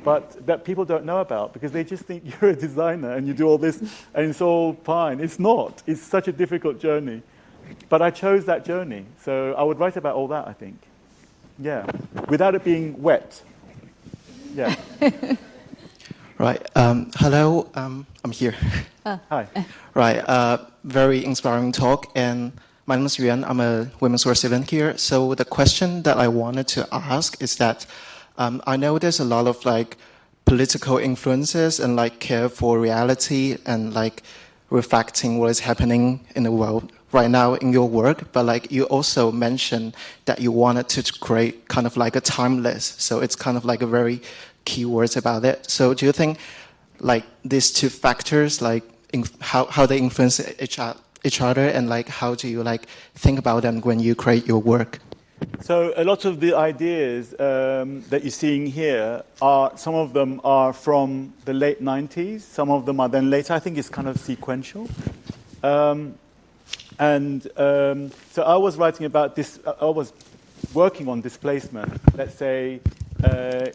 but that people don't know about because they just think you're a designer and you do all this and it's all fine. It's not. It's such a difficult journey. But I chose that journey, so I would write about all that, I think. Yeah, without it being wet. Yeah. Right. Hello. I'm here. Hi. Right. Very inspiring talk. And my name is Yuan. I'm a women's resident here. So the question that I wanted to ask is that I know there's a lot of political influences and care for reality and reflecting what is happening in the world right now in your work, but you also mentioned that you wanted to create kind of a timeless, so it's kind of a very key words about it. So do you think these two factors, how they influence each other, and how do you think about them when you create your work? So a lot of the ideas that you're seeing here some of them are from the late 90s, some of them are then later. I think it's kind of sequential. So I was writing about this, I was working on displacement, let's say,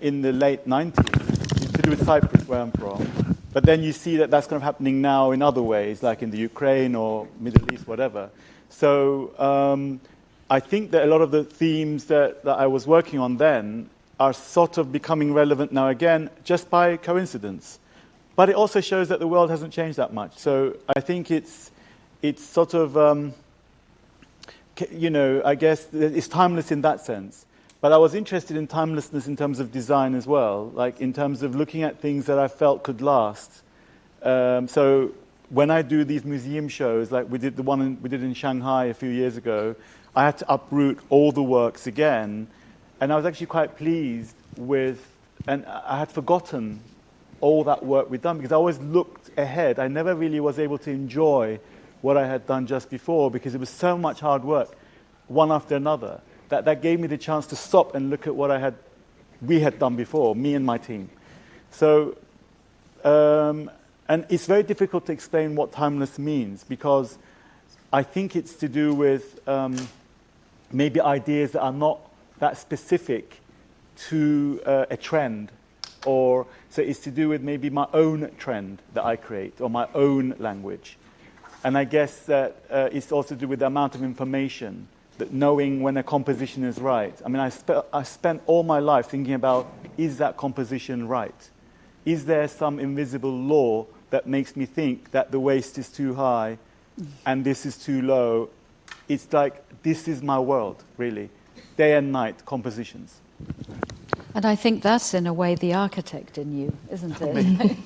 in the late 90s, to do with Cyprus, where I'm from. But then you see that that's kind of happening now in other ways, like in the Ukraine or Middle East, whatever. So I think that a lot of the themes that I was working on then are sort of becoming relevant now again, just by coincidence. But it also shows that the world hasn't changed that much. So I think it's sort of, I guess it's timeless in that sense. But I was interested in timelessness in terms of design as well, like in terms of looking at things that I felt could last. So when I do these museum shows, like we did the one we did in Shanghai a few years ago, I had to uproot all the works again, and I was actually quite pleased with, and I had forgotten all that work we'd done because I always looked ahead. I never really was able to enjoy what I had done just before because it was so much hard work, one after another, that gave me the chance to stop and look at what we had done before, me and my team. So, and it's very difficult to explain what timeless means because I think it's to do with maybe ideas that are not that specific to a trend, or so it's to do with maybe my own trend that I create or my own language. And I guess that it's also to do with the amount of information, that knowing when a composition is right. I mean, I spent all my life thinking about, is that composition right? Is there some invisible law that makes me think that the waist is too high and this is too low? It's like, this is my world, really. Day and night compositions. And I think that's, in a way, the architect in you, isn't it?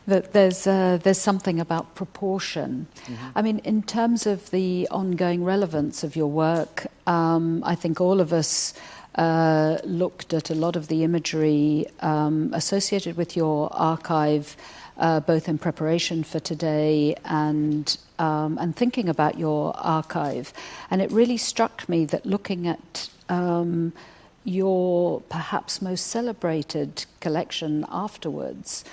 That there's something about proportion. Mm-hmm. I mean, in terms of the ongoing relevance of your work, I think all of us looked at a lot of the imagery associated with your archive, both in preparation for today and thinking about your archive. And it really struck me that looking at your perhaps most celebrated collection afterwards,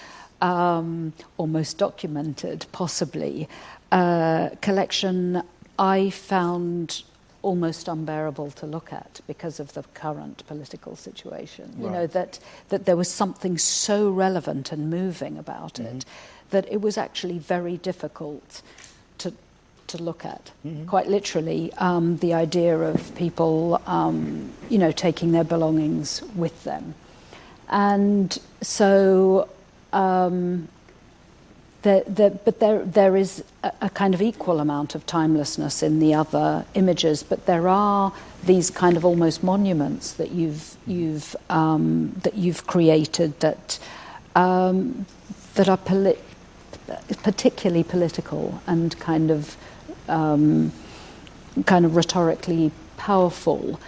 or most documented, possibly, collection I found almost unbearable to look at because of the current political situation. Right. You know, that there was something so relevant and moving about it that it was actually very difficult to look at. Mm-hmm. Quite literally, the idea of people, taking their belongings with them. And so there is a kind of equal amount of timelessness in the other images, but there are these kind of almost monuments that you've created that are particularly political and kind of rhetorically powerful.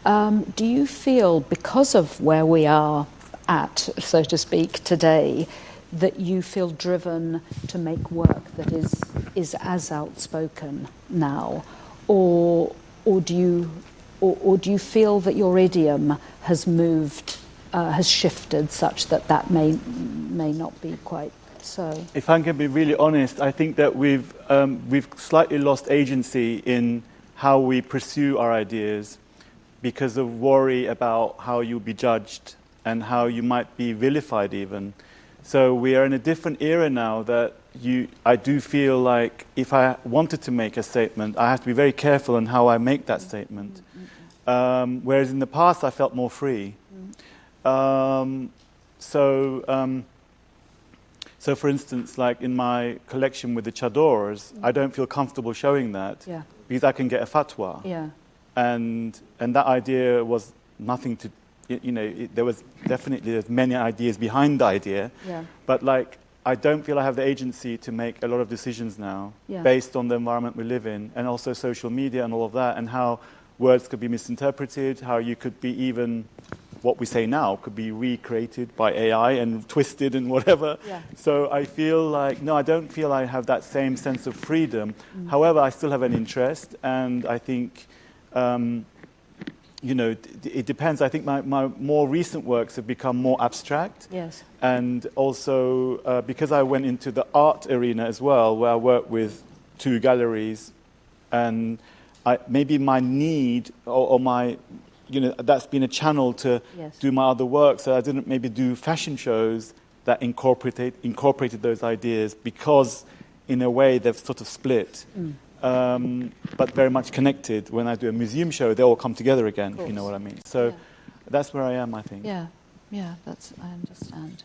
Do you feel, because of where we are at, so to speak, today, that you feel driven to make work that is as outspoken now, or do you feel that your idiom has moved, has shifted such that may not be quite so? If I can be really honest, I think that we've slightly lost agency in how we pursue our ideas because of worry about how you'll be judged and how you might be vilified even. So we are in a different era now that I do feel like if I wanted to make a statement, I have to be very careful in how I make that statement. Whereas in the past, I felt more free. So for instance, like in my collection with the chadors, I don't feel comfortable showing that because I can get a fatwa. Yeah. And that idea was nothing to... there was definitely there's many ideas behind the idea, but like I don't feel I have the agency to make a lot of decisions now based on the environment we live in, and also social media and all of that, and how words could be misinterpreted, how you could be even what we say now could be recreated by AI and twisted and whatever. Yeah. So I feel like, no, I don't feel I have that same sense of freedom. However, I still have an interest, and I think it depends. I think my more recent works have become more abstract. Yes. And also because I went into the art arena as well, where I work with 2 galleries, and maybe my need or my, that's been a channel to do my other work. So I didn't maybe do fashion shows that incorporated those ideas, because in a way they've sort of split. But very much connected. When I do a museum show, they all come together again, if you know what I mean. So that's where I am, I think. Yeah, I understand.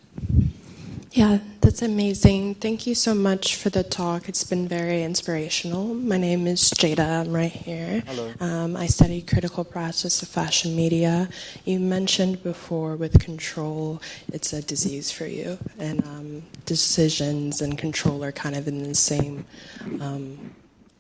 Yeah, that's amazing. Thank you so much for the talk. It's been very inspirational. My name is Jada. I'm right here. Hello. I study critical process of fashion media. You mentioned before with control, it's a disease for you. And decisions and control are kind of in the same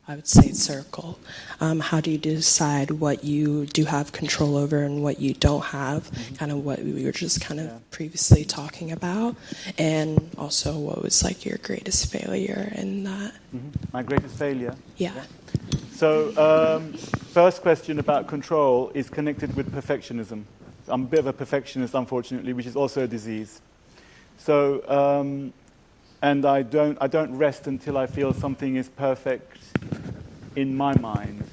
I would say circle. How do you decide what you do have control over and what you don't have? Kind of what we were just kind of previously talking about, and also what was like your greatest failure in that? My greatest failure? Yeah. So first question about control is connected with perfectionism. I'm a bit of a perfectionist, unfortunately, which is also a disease. So and I don't rest until I feel something is perfect in my mind,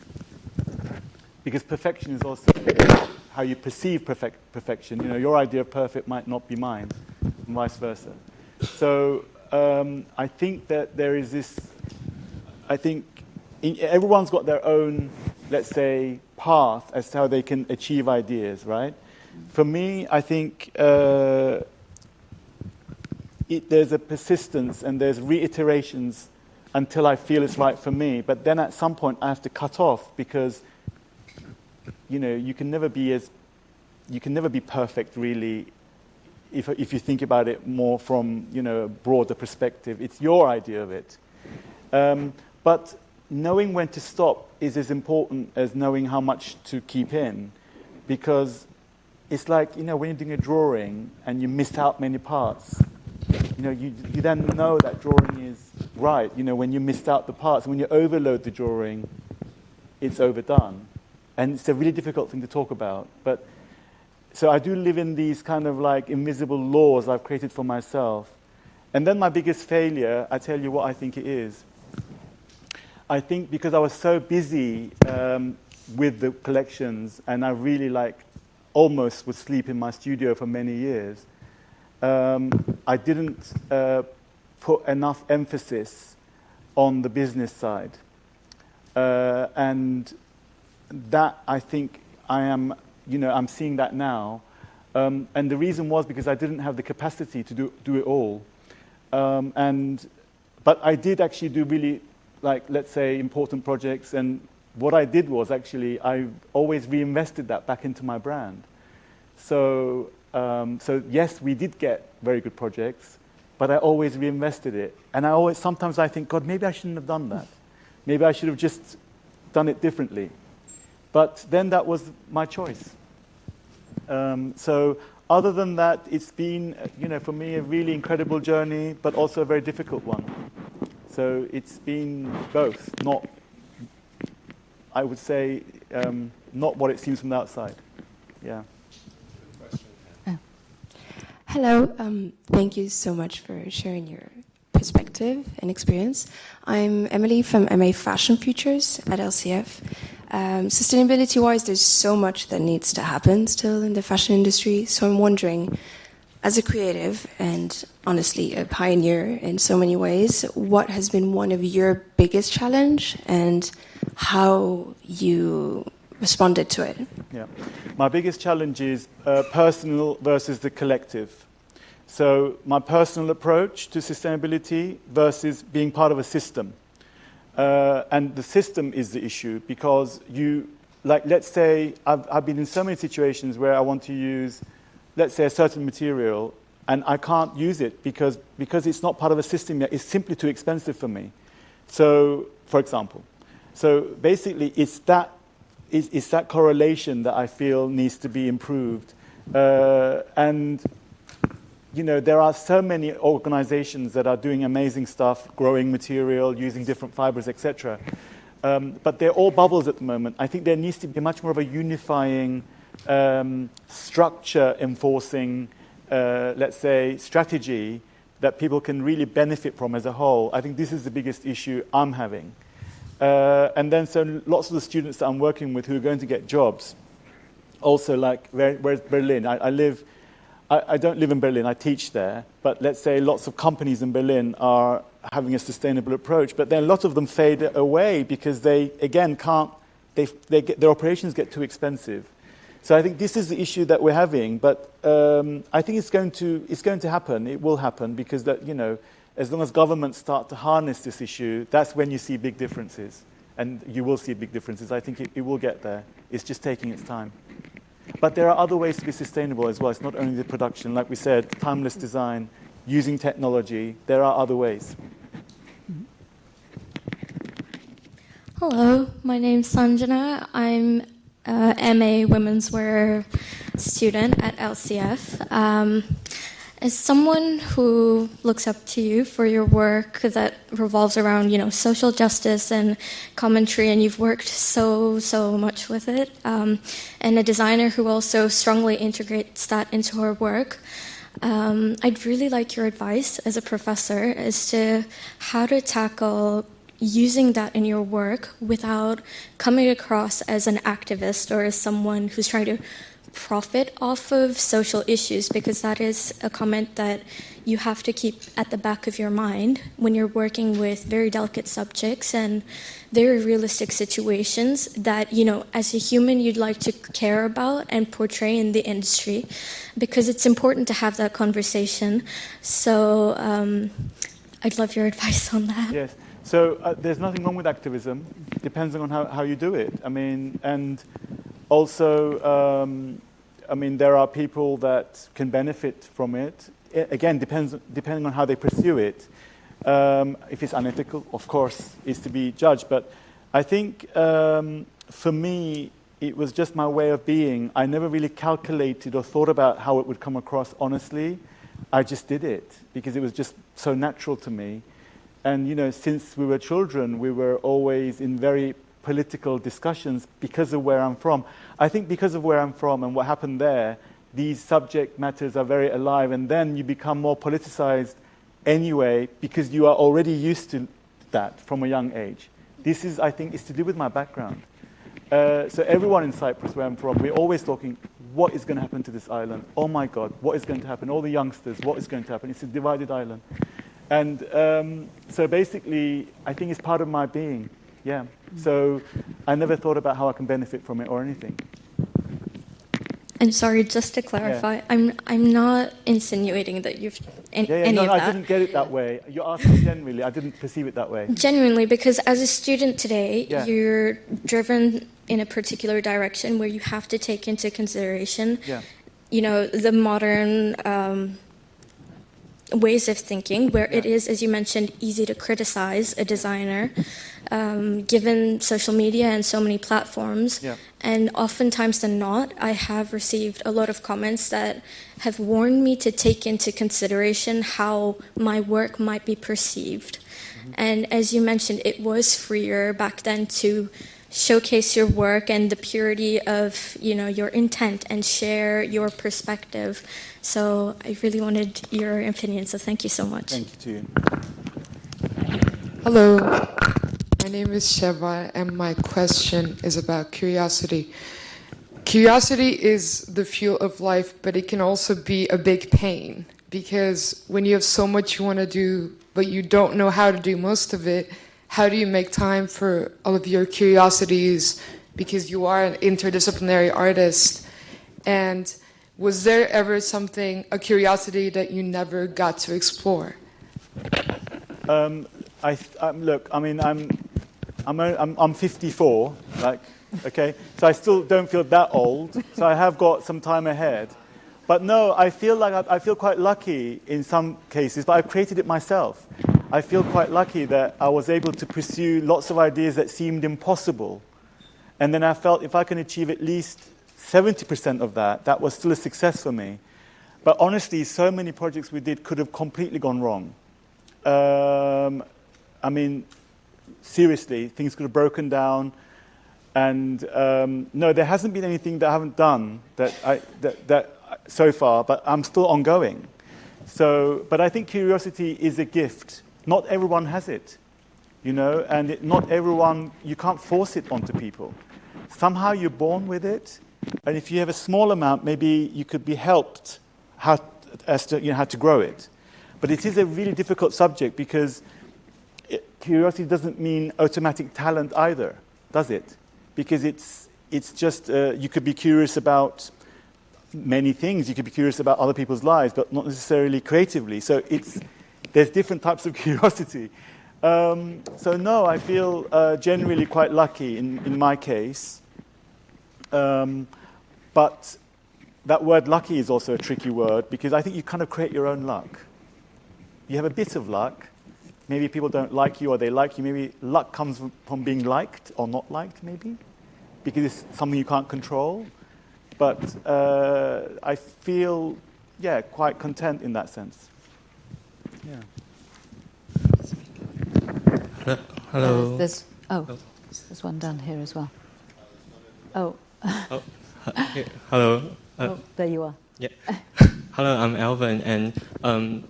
because perfection is also how you perceive perfection. Your idea of perfect might not be mine, and vice versa. So I think that there is this. I think everyone's got their own, let's say, path as to how they can achieve ideas, right? For me, I think there's a persistence and there's reiterations until I feel it's right for me. But then at some point I have to cut off, because you can never be perfect, really, if you think about it more from a broader perspective. It's your idea of it. But knowing when to stop is as important as knowing how much to keep in, because it's like when you're doing a drawing and you miss out many parts. You then know that drawing is right, when you missed out the parts. When you overload the drawing, it's overdone. And it's a really difficult thing to talk about. But so I do live in these kind of like invisible laws I've created for myself. And then my biggest failure, I tell you what I think it is. I think because I was so busy with the collections, and I really almost would sleep in my studio for many years, I didn't put enough emphasis on the business side. And that, I think, I'm seeing that now. And the reason was because I didn't have the capacity to do it all. But I did actually do really, let's say, important projects. And what I did was actually, I always reinvested that back into my brand. So yes, we did get very good projects, but I always reinvested it. And sometimes I think, God, maybe I shouldn't have done that. Maybe I should have just done it differently. But then that was my choice. So other than that, it's been, for me, a really incredible journey, but also a very difficult one. So it's been both, I would say, not what it seems from the outside. Yeah. Hello, thank you so much for sharing your perspective and experience. I'm Emily from MA Fashion Futures at LCF. Sustainability-wise, there's so much that needs to happen still in the fashion industry. So I'm wondering, as a creative and honestly a pioneer in so many ways, what has been one of your biggest challenge and how you responded to it? Yeah, my biggest challenge is personal versus the collective. So my personal approach to sustainability versus being part of a system. And the system is the issue, because let's say, I've been in so many situations where I want to use, let's say, a certain material, and I can't use it because it's not part of a system yet. It's simply too expensive for me. So, for example, basically it's that correlation that I feel needs to be improved. And there are so many organizations that are doing amazing stuff, growing material, using different fibers, etc. But they're all bubbles at the moment. I think there needs to be much more of a unifying, structure enforcing, let's say, strategy that people can really benefit from as a whole. I think this is the biggest issue I'm having. And then so lots of the students that I'm working with who are going to get jobs, also like, where's Berlin? I don't live in Berlin, I teach there, but let's say lots of companies in Berlin are having a sustainable approach, but then a lot of them fade away because they, again, their operations get too expensive. So I think this is the issue that we're having, but I think it's going to happen. It will happen because that, as long as governments start to harness this issue, that's when you see big differences, and you will see big differences. I think it will get there. It's just taking its time. But there are other ways to be sustainable as well. It's not only the production, like we said, timeless design, using technology. There are other ways. Hello, my name's Sanjana. I'm MA Women's Wear student at LCF. As someone who looks up to you for your work that revolves around, social justice and commentary, and you've worked so much with it, and a designer who also strongly integrates that into her work, I'd really like your advice as a professor as to how to tackle using that in your work without coming across as an activist or as someone who's trying to profit off of social issues, because that is a comment that you have to keep at the back of your mind when you're working with very delicate subjects and very realistic situations that, as a human you'd like to care about and portray in the industry, because it's important to have that conversation. So I'd love your advice on that. Yes. So there's nothing wrong with activism, depends on how you do it. And also, there are people that can benefit from it. Again, depending on how they pursue it. If it's unethical, of course, is to be judged. But I think for me, it was just my way of being. I never really calculated or thought about how it would come across honestly. I just did it because it was just so natural to me. And, since we were children, we were always in very political discussions because of where I'm from. I think because of where I'm from and what happened there, these subject matters are very alive, and then you become more politicized anyway because you are already used to that from a young age. This is, I think, is to do with my background. So everyone in Cyprus, where I'm from, we're always talking, what is going to happen to this island? Oh my God, what is going to happen? All the youngsters, what is going to happen? It's a divided island. And so basically, I think it's part of my being. Yeah. So I never thought about how I can benefit from it or anything. And sorry, just to clarify, Yeah. I'm not insinuating that you've any of that. I didn't get it that way. You're asking generally. I didn't perceive it that way. Genuinely, because as a student today, Yeah. you're driven in a particular direction where you have to take into consideration, the modern ways of thinking, where it is, as you mentioned, easy to criticize a designer, given social media and so many platforms. Yeah. And oftentimes than not, I have received a lot of comments that have warned me to take into consideration how my work might be perceived. Mm-hmm. And as you mentioned, it was freer back then to showcase your work and the purity of, your intent and share your perspective. So I really wanted your opinion, so thank you so much. Thank you to you. Hello, my name is Sheva, and my question is about curiosity. Curiosity is the fuel of life, but it can also be a big pain, because when you have so much you want to do, but you don't know how to do most of it, how do you make time for all of your curiosities, because you are an interdisciplinary artist? And was there ever a curiosity that you never got to explore? Look, I'm 54, okay? So I still don't feel that old, so I have got some time ahead. But no, I feel quite lucky in some cases, but I've created it myself. I feel quite lucky that I was able to pursue lots of ideas that seemed impossible. And then I felt if I can achieve at least 70% of that, that was still a success for me. But honestly, so many projects we did could have completely gone wrong. seriously, things could have broken down. And no, there hasn't been anything that I haven't done that so far, but I'm still ongoing. So, but I think curiosity is a gift. Not everyone has it, you know, and not everyone, you can't force it onto people. Somehow you're born with it, and if you have a small amount, maybe you could be helped how to grow it. But it is a really difficult subject because curiosity doesn't mean automatic talent either, does it? Because it's just, you could be curious about many things. You could be curious about other people's lives, but not necessarily creatively. So there's different types of curiosity. So no, I feel generally quite lucky in my case. But that word lucky is also a tricky word because I think you kind of create your own luck. You have a bit of luck. Maybe people don't like you or they like you. Maybe luck comes from being liked or not liked, maybe, because it's something you can't control. But I feel, quite content in that sense. Yeah. Hello. There's one down here as well. Oh. Hello. Oh, there you are. Yeah. Hello, I'm Alvin, and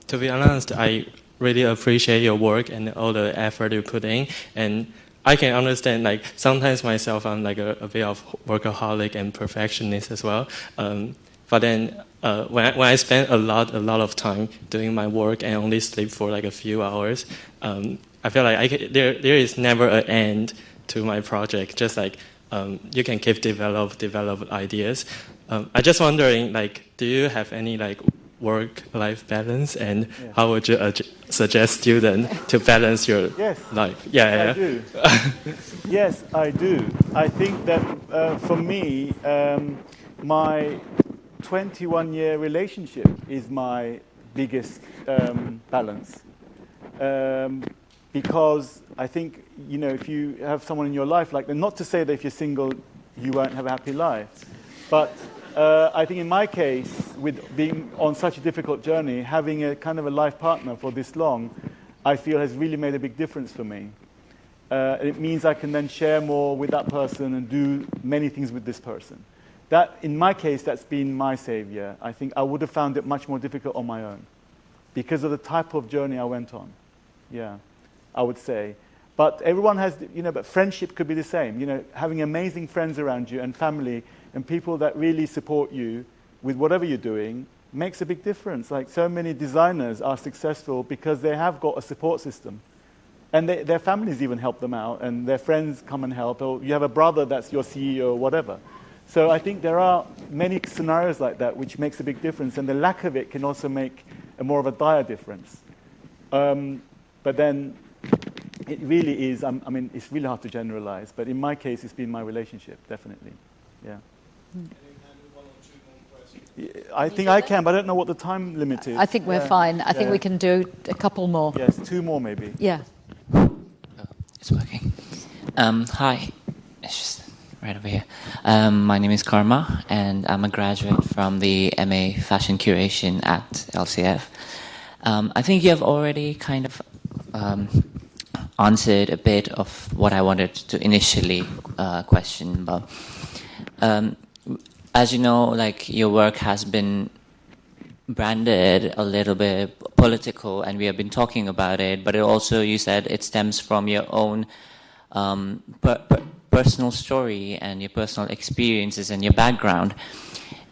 to be honest, I really appreciate your work and all the effort you put in. And I can understand, like, sometimes myself, I'm like a bit of workaholic and perfectionist as well. But then when I spend a lot of time doing my work and only sleep for like a few hours, I feel like there is never an end to my project. Just like you can keep develop ideas. I just wondering, like, do you have any like work-life balance, and how would you suggest students to balance your life? I do. Yes, I do. I think that for me, my 21-year relationship is my biggest balance. Because I think, you know, if you have someone in your life like that, not to say that if you're single, you won't have a happy life, but I think in my case, with being on such a difficult journey, having a kind of a life partner for this long, I feel has really made a big difference for me. It means I can then share more with that person and do many things with this person. That, in my case, that's been my savior. I think I would have found it much more difficult on my own because of the type of journey I went on. Yeah, I would say. But everyone has, you know, but friendship could be the same. You know, having amazing friends around you and family and people that really support you with whatever you're doing makes a big difference. Like, so many designers are successful because they have got a support system. And their families even help them out, and their friends come and help, or you have a brother that's your CEO or whatever. So I think there are many scenarios like that which makes a big difference, and the lack of it can also make a more of a dire difference. But then it really is, I mean, it's really hard to generalize, but in my case, it's been my relationship, definitely. Yeah. I think I can, but I don't know what the time limit is. I think we're fine. I think we can do a couple more. Yes, two more maybe. Yeah. It's working. Hi. It's just right over here. My name is Karma, and I'm a graduate from the MA Fashion Curation at LCF. I think you have already kind of answered a bit of what I wanted to initially question about. As you know, like, your work has been branded a little bit political, and we have been talking about it, but it also, you said, it stems from your own personal story and your personal experiences and your background.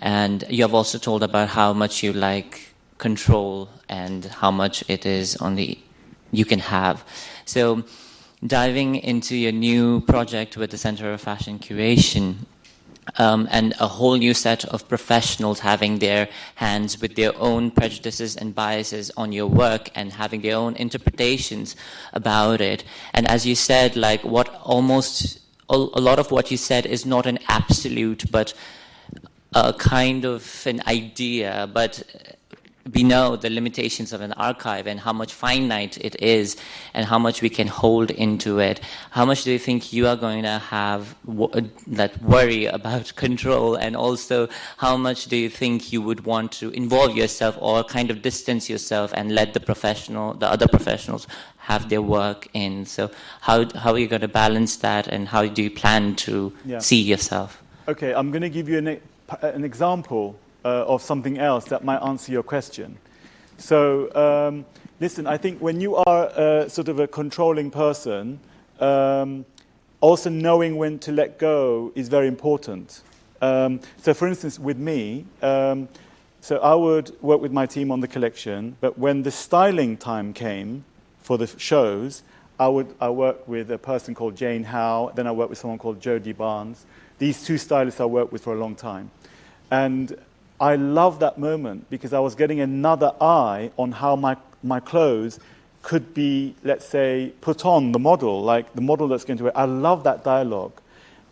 And you have also told about how much you like control and how much it is only you can have. So diving into your new project with the Center of Fashion Curation, and a whole new set of professionals having their hands with their own prejudices and biases on your work and having their own interpretations about it. And as you said, like, what almost a lot of what you said is not an absolute, but a kind of an idea. But we know the limitations of an archive and how much finite it is and how much we can hold into it. How much do you think you are going to have that worry about control, and also how much do you think you would want to involve yourself or kind of distance yourself and let the other professionals have their work in? So how are you going to balance that, and how do you plan to see yourself? Okay, I'm going to give you an example of something else that might answer your question. So, listen, I think when you are sort of a controlling person, also knowing when to let go is very important. So, for instance, with me, so I would work with my team on the collection, but when the styling time came for the shows, I worked with a person called Jane Howe, then I worked with someone called Jodie Barnes. These two stylists I worked with for a long time. And I love that moment because I was getting another eye on how my clothes could be, let's say, put on the model, like the model that's going to wear. I love that dialogue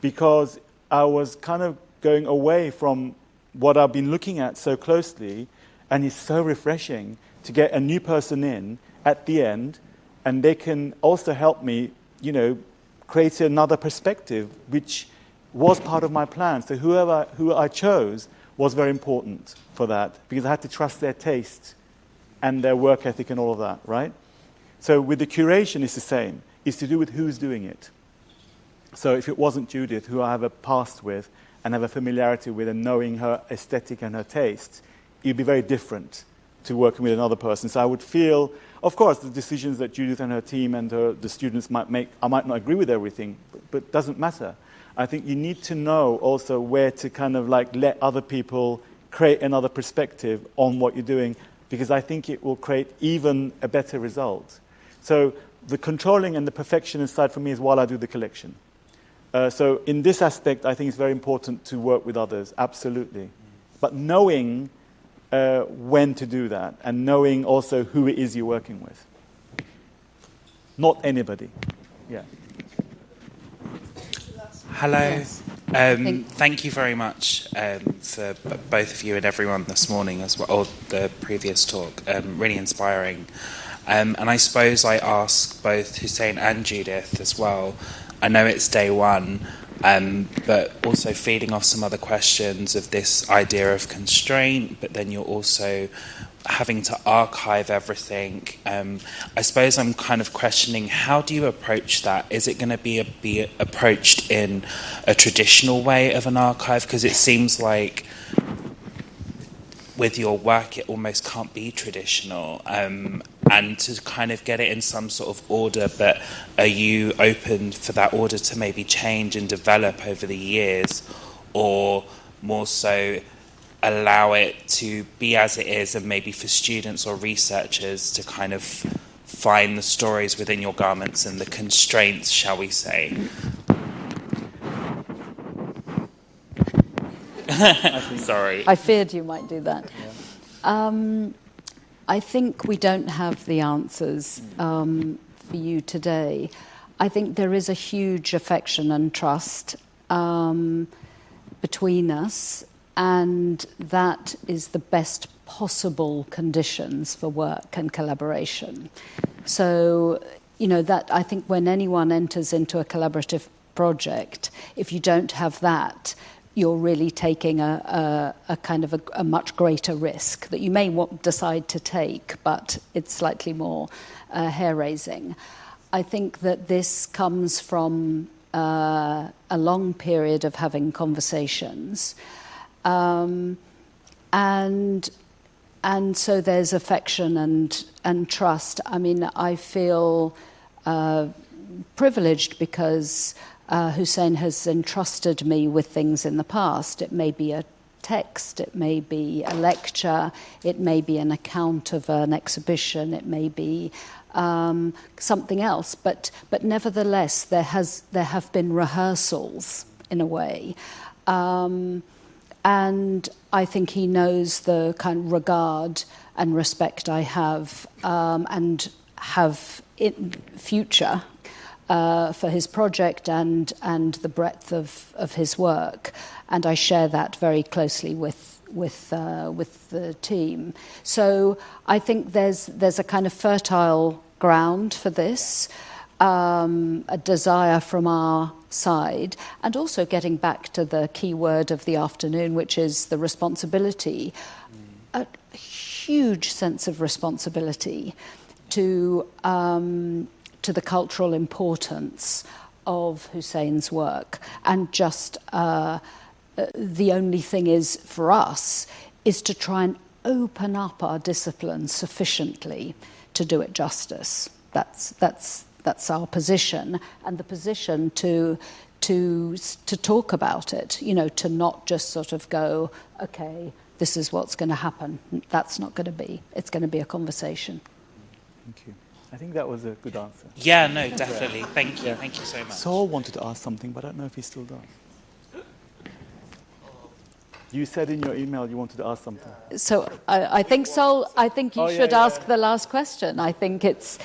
because I was kind of going away from what I've been looking at so closely, and it's so refreshing to get a new person in at the end, and they can also help me, create another perspective, which was part of my plan. So who I chose was very important for that, because I had to trust their taste and their work ethic and all of that, right? So with the curation, it's the same. It's to do with who's doing it. So if it wasn't Judith, who I have a past with and have a familiarity with and knowing her aesthetic and her taste, it'd be very different to working with another person. So I would feel, of course, the decisions that Judith and her team and the students might make, I might not agree with everything, but it doesn't matter. I think you need to know also where to kind of like let other people create another perspective on what you're doing, because I think it will create even a better result. So the controlling and the perfectionist side for me is while I do the collection. So in this aspect, I think it's very important to work with others, absolutely. But knowing when to do that, and knowing also who it is you're working with. Not anybody. Yeah. Hello. Yes. Thank you very much for both of you and everyone this morning as well, or the previous talk. Really inspiring. And I suppose I ask both Hussen and Judith as well. I know it's day one, but also feeding off some other questions of this idea of constraint, but then you're also having to archive everything. I suppose I'm kind of questioning, how do you approach that? Is it going to be approached in a traditional way of an archive? Because it seems like with your work it almost can't be traditional. And to kind of get it in some sort of order, but are you open for that order to maybe change and develop over the years, or more so allow it to be as it is, and maybe for students or researchers to kind of find the stories within your garments and the constraints, shall we say? Sorry. I feared you might do that. Yeah. I think we don't have the answers for you today. I think there is a huge affection and trust between us, and that is the best possible conditions for work and collaboration. So, that I think when anyone enters into a collaborative project, if you don't have that, you're really taking a kind of a much greater risk that you may decide to take, but it's slightly more hair-raising. I think that this comes from a long period of having conversations, and so there's affection and trust. I mean, I feel privileged because Hussen has entrusted me with things in the past. It may be a text, it may be a lecture, it may be an account of an exhibition, it may be something else. But nevertheless, there have been rehearsals in a way, and I think he knows the kind of regard and respect I have and have in future. For his project and the breadth of his work, and I share that very closely with with the team. So I think there's a kind of fertile ground for this, a desire from our side, and also getting back to the key word of the afternoon, which is the responsibility, a huge sense of responsibility to the cultural importance of Hussein's work. And just the only thing is for us is to try and open up our discipline sufficiently to do it justice. That's our position, and the position to talk about it, you know, to not just sort of go, okay, this is what's going to happen. That's not going to be. It's going to be a conversation. Thank you. I think that was a good answer. Yeah, no, definitely. Thank you. Yeah. Thank you so much. Saul wanted to ask something, but I don't know if he still does. You said in your email you wanted to ask something. So I think, Saul, I think you should ask the last question. I think it's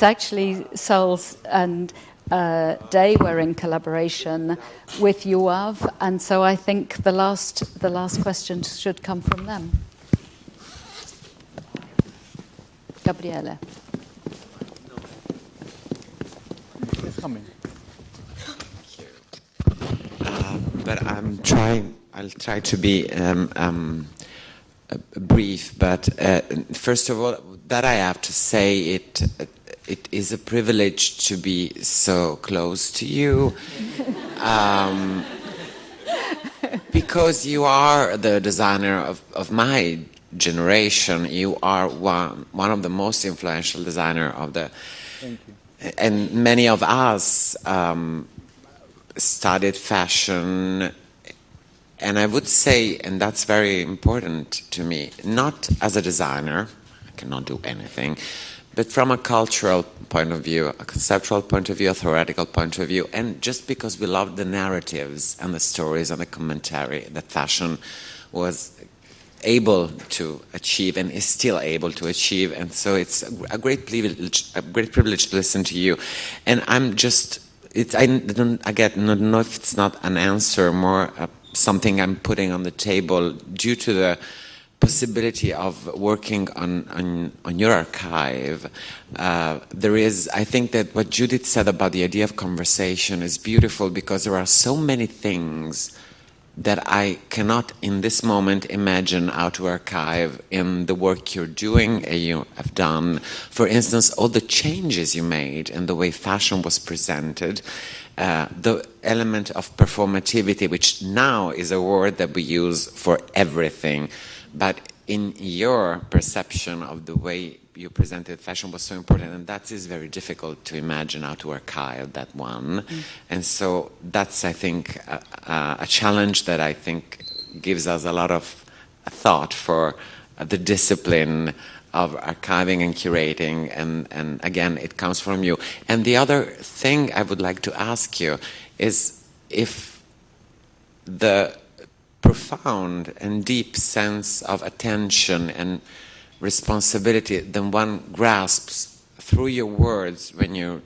actually Saul's and Day were in collaboration with Iuav, and so I think the last question should come from them. Gabriele. It's coming. But I'll try to be brief. But first of all, that I have to say, it is a privilege to be so close to you, because you are the designer of my generation. You are one of the most influential designer of the. Thank you. And many of us studied fashion, and I would say, and that's very important to me, not as a designer, I cannot do anything, but from a cultural point of view, a conceptual point of view, a theoretical point of view, and just because we love the narratives and the stories and the commentary that fashion was able to achieve and is still able to achieve, and so it's a great privilege to listen to you. And I'm just, I don't know if it's not an answer, more something I'm putting on the table due to the possibility of working on your archive. There is, I think that what Judith said about the idea of conversation is beautiful, because there are so many things that I cannot in this moment imagine how to archive in the work you're doing and you have done. For instance, all the changes you made in the way fashion was presented, the element of performativity, which now is a word that we use for everything, but in your perception of the way you presented fashion was so important, and that is very difficult to imagine how to archive that one. And so that's, I think, a challenge that I think gives us a lot of thought for the discipline of archiving and curating, and again, it comes from you. And the other thing I would like to ask you is if the profound and deep sense of attention and responsibility that one grasps through your words when you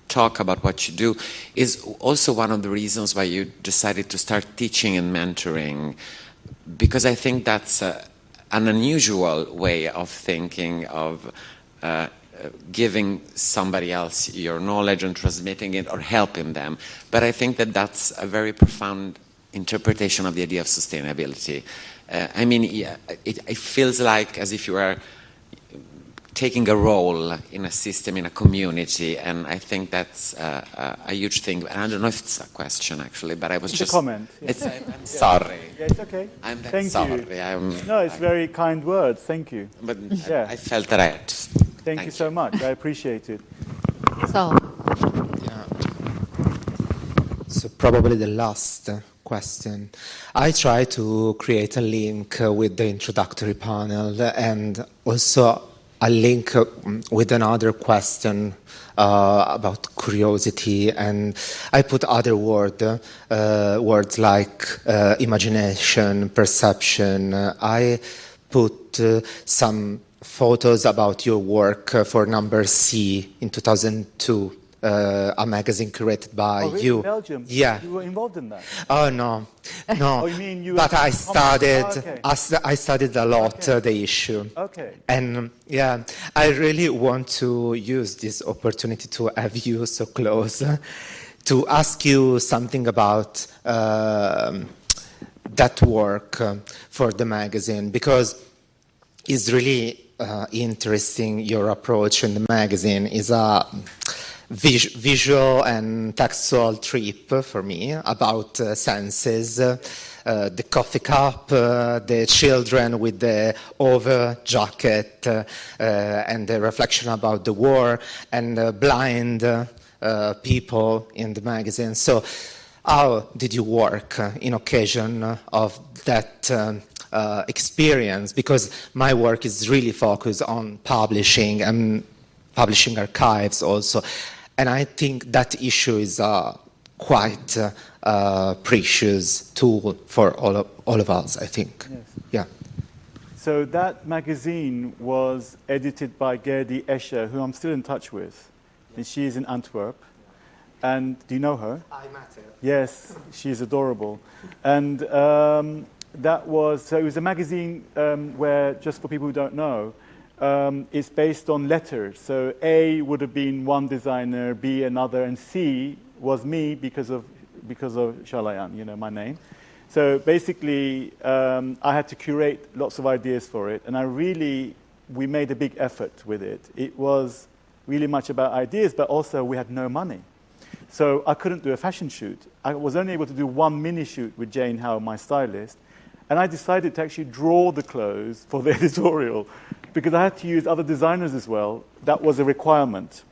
talk about what you do is also one of the reasons why you decided to start teaching and mentoring, because I think that's an unusual way of thinking of giving somebody else your knowledge and transmitting it or helping them. But I think that that's a very profound interpretation of the idea of sustainability. I mean, it feels like as if you are taking a role in a system, in a community, and I think that's a huge thing. And I don't know if it's a question, actually, but I was it's just... a comment. Yeah. I'm sorry. Yeah, it's okay. I'm Thank sorry. You. No, it's very kind words. Thank you. But I felt that I had to... Thank you so much. I appreciate it. So, So probably the last question. I try to create a link with the introductory panel and also a link with another question about curiosity, and I put other words like imagination, perception. I put some photos about your work for number C in 2002. a magazine created by really? you. In Belgium? Yeah. You were involved in that? Oh no, no. Oh, you mean you but were I studied. okay. I studied a lot the issue. Okay. And yeah, I really want to use this opportunity to have you so close, to ask you something about that work for the magazine, because it's really interesting. Your approach in the magazine is a visual and textual trip for me about senses, the coffee cup, the children with the over jacket, and the reflection about the war, and blind people in the magazine. So how did you work in occasion of that experience? Because my work is really focused on publishing and publishing archives also. And I think that issue is quite precious tool for all of us, I think. Yes. Yeah. So that magazine was edited by Gerdy Escher, who I'm still in touch with. And she is in Antwerp. And do you know her? I met her. Yes, she's adorable. And that was, so it was a magazine where, just for people who don't know, it's based on letters. So A would have been one designer, B another, and C was me because of Chalayan, you know, my name. So basically, I had to curate lots of ideas for it, and we made a big effort with it. It was really much about ideas, but also we had no money. So I couldn't do a fashion shoot. I was only able to do one mini shoot with Jane Howe, my stylist, and I decided to actually draw the clothes for the editorial because I had to use other designers as well. That was a requirement.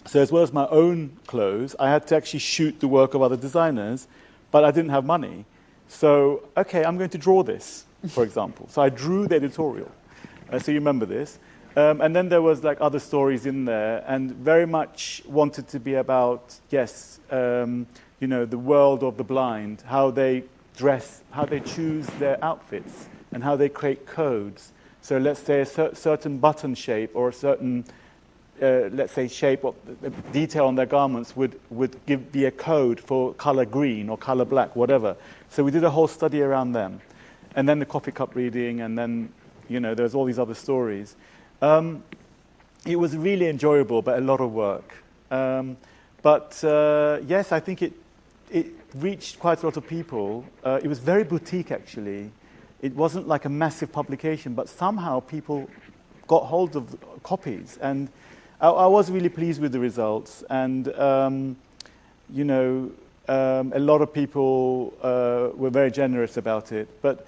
So as well as my own clothes, I had to actually shoot the work of other designers, but I didn't have money. So, okay, I'm going to draw this, for example. So I drew the editorial. So you remember this. And then there was like other stories in there, and very much wanted to be about, yes, you know, the world of the blind, how they dress, how they choose their outfits, and how they create codes. So let's say a certain button shape or a certain, let's say, shape or detail on their garments would be a code for color green or color black, whatever. So we did a whole study around them. And then the coffee cup reading, and then, you know, there's all these other stories. It was really enjoyable, but a lot of work. Yes, I think it reached quite a lot of people. It was very boutique, actually. It wasn't like a massive publication, but somehow people got hold of copies. And I was really pleased with the results. And, you know, a lot of people were very generous about it. But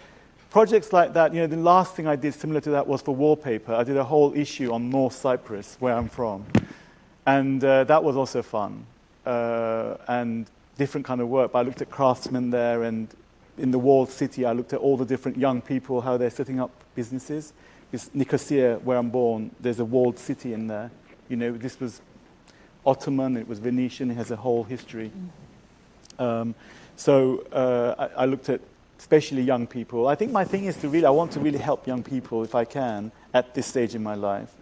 projects like that, you know, the last thing I did similar to that was for wallpaper. I did a whole issue on North Cyprus, where I'm from. And that was also fun. And different kind of work. But I looked at craftsmen there, and in the walled city, I looked at all the different young people, how they're setting up businesses. It's Nicosia, where I'm born, there's a walled city in there. You know, this was Ottoman, it was Venetian, it has a whole history. I looked at especially young people. I think my thing is I want to really help young people if I can at this stage in my life.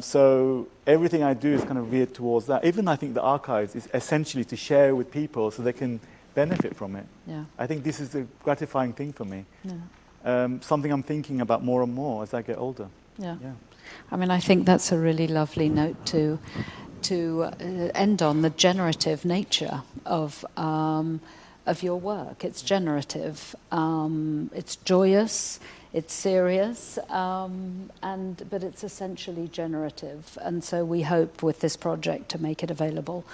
So everything I do is kind of veered towards that. Even I think the archives is essentially to share with people so they can benefit from it. Yeah. I think this is a gratifying thing for me. Yeah. Something I'm thinking about more and more as I get older. Yeah. I mean, I think that's a really lovely note to end on, the generative nature of your work. It's generative. It's joyous. It's serious, but it's essentially generative. And so we hope with this project to make it available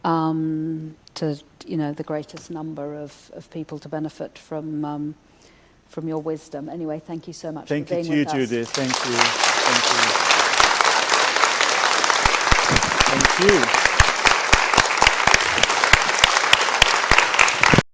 to, you know, the greatest number of people to benefit from your wisdom. Anyway, thank you so much for being with us. Thank you to you, Judith. Thank you. Thank you. Thank you.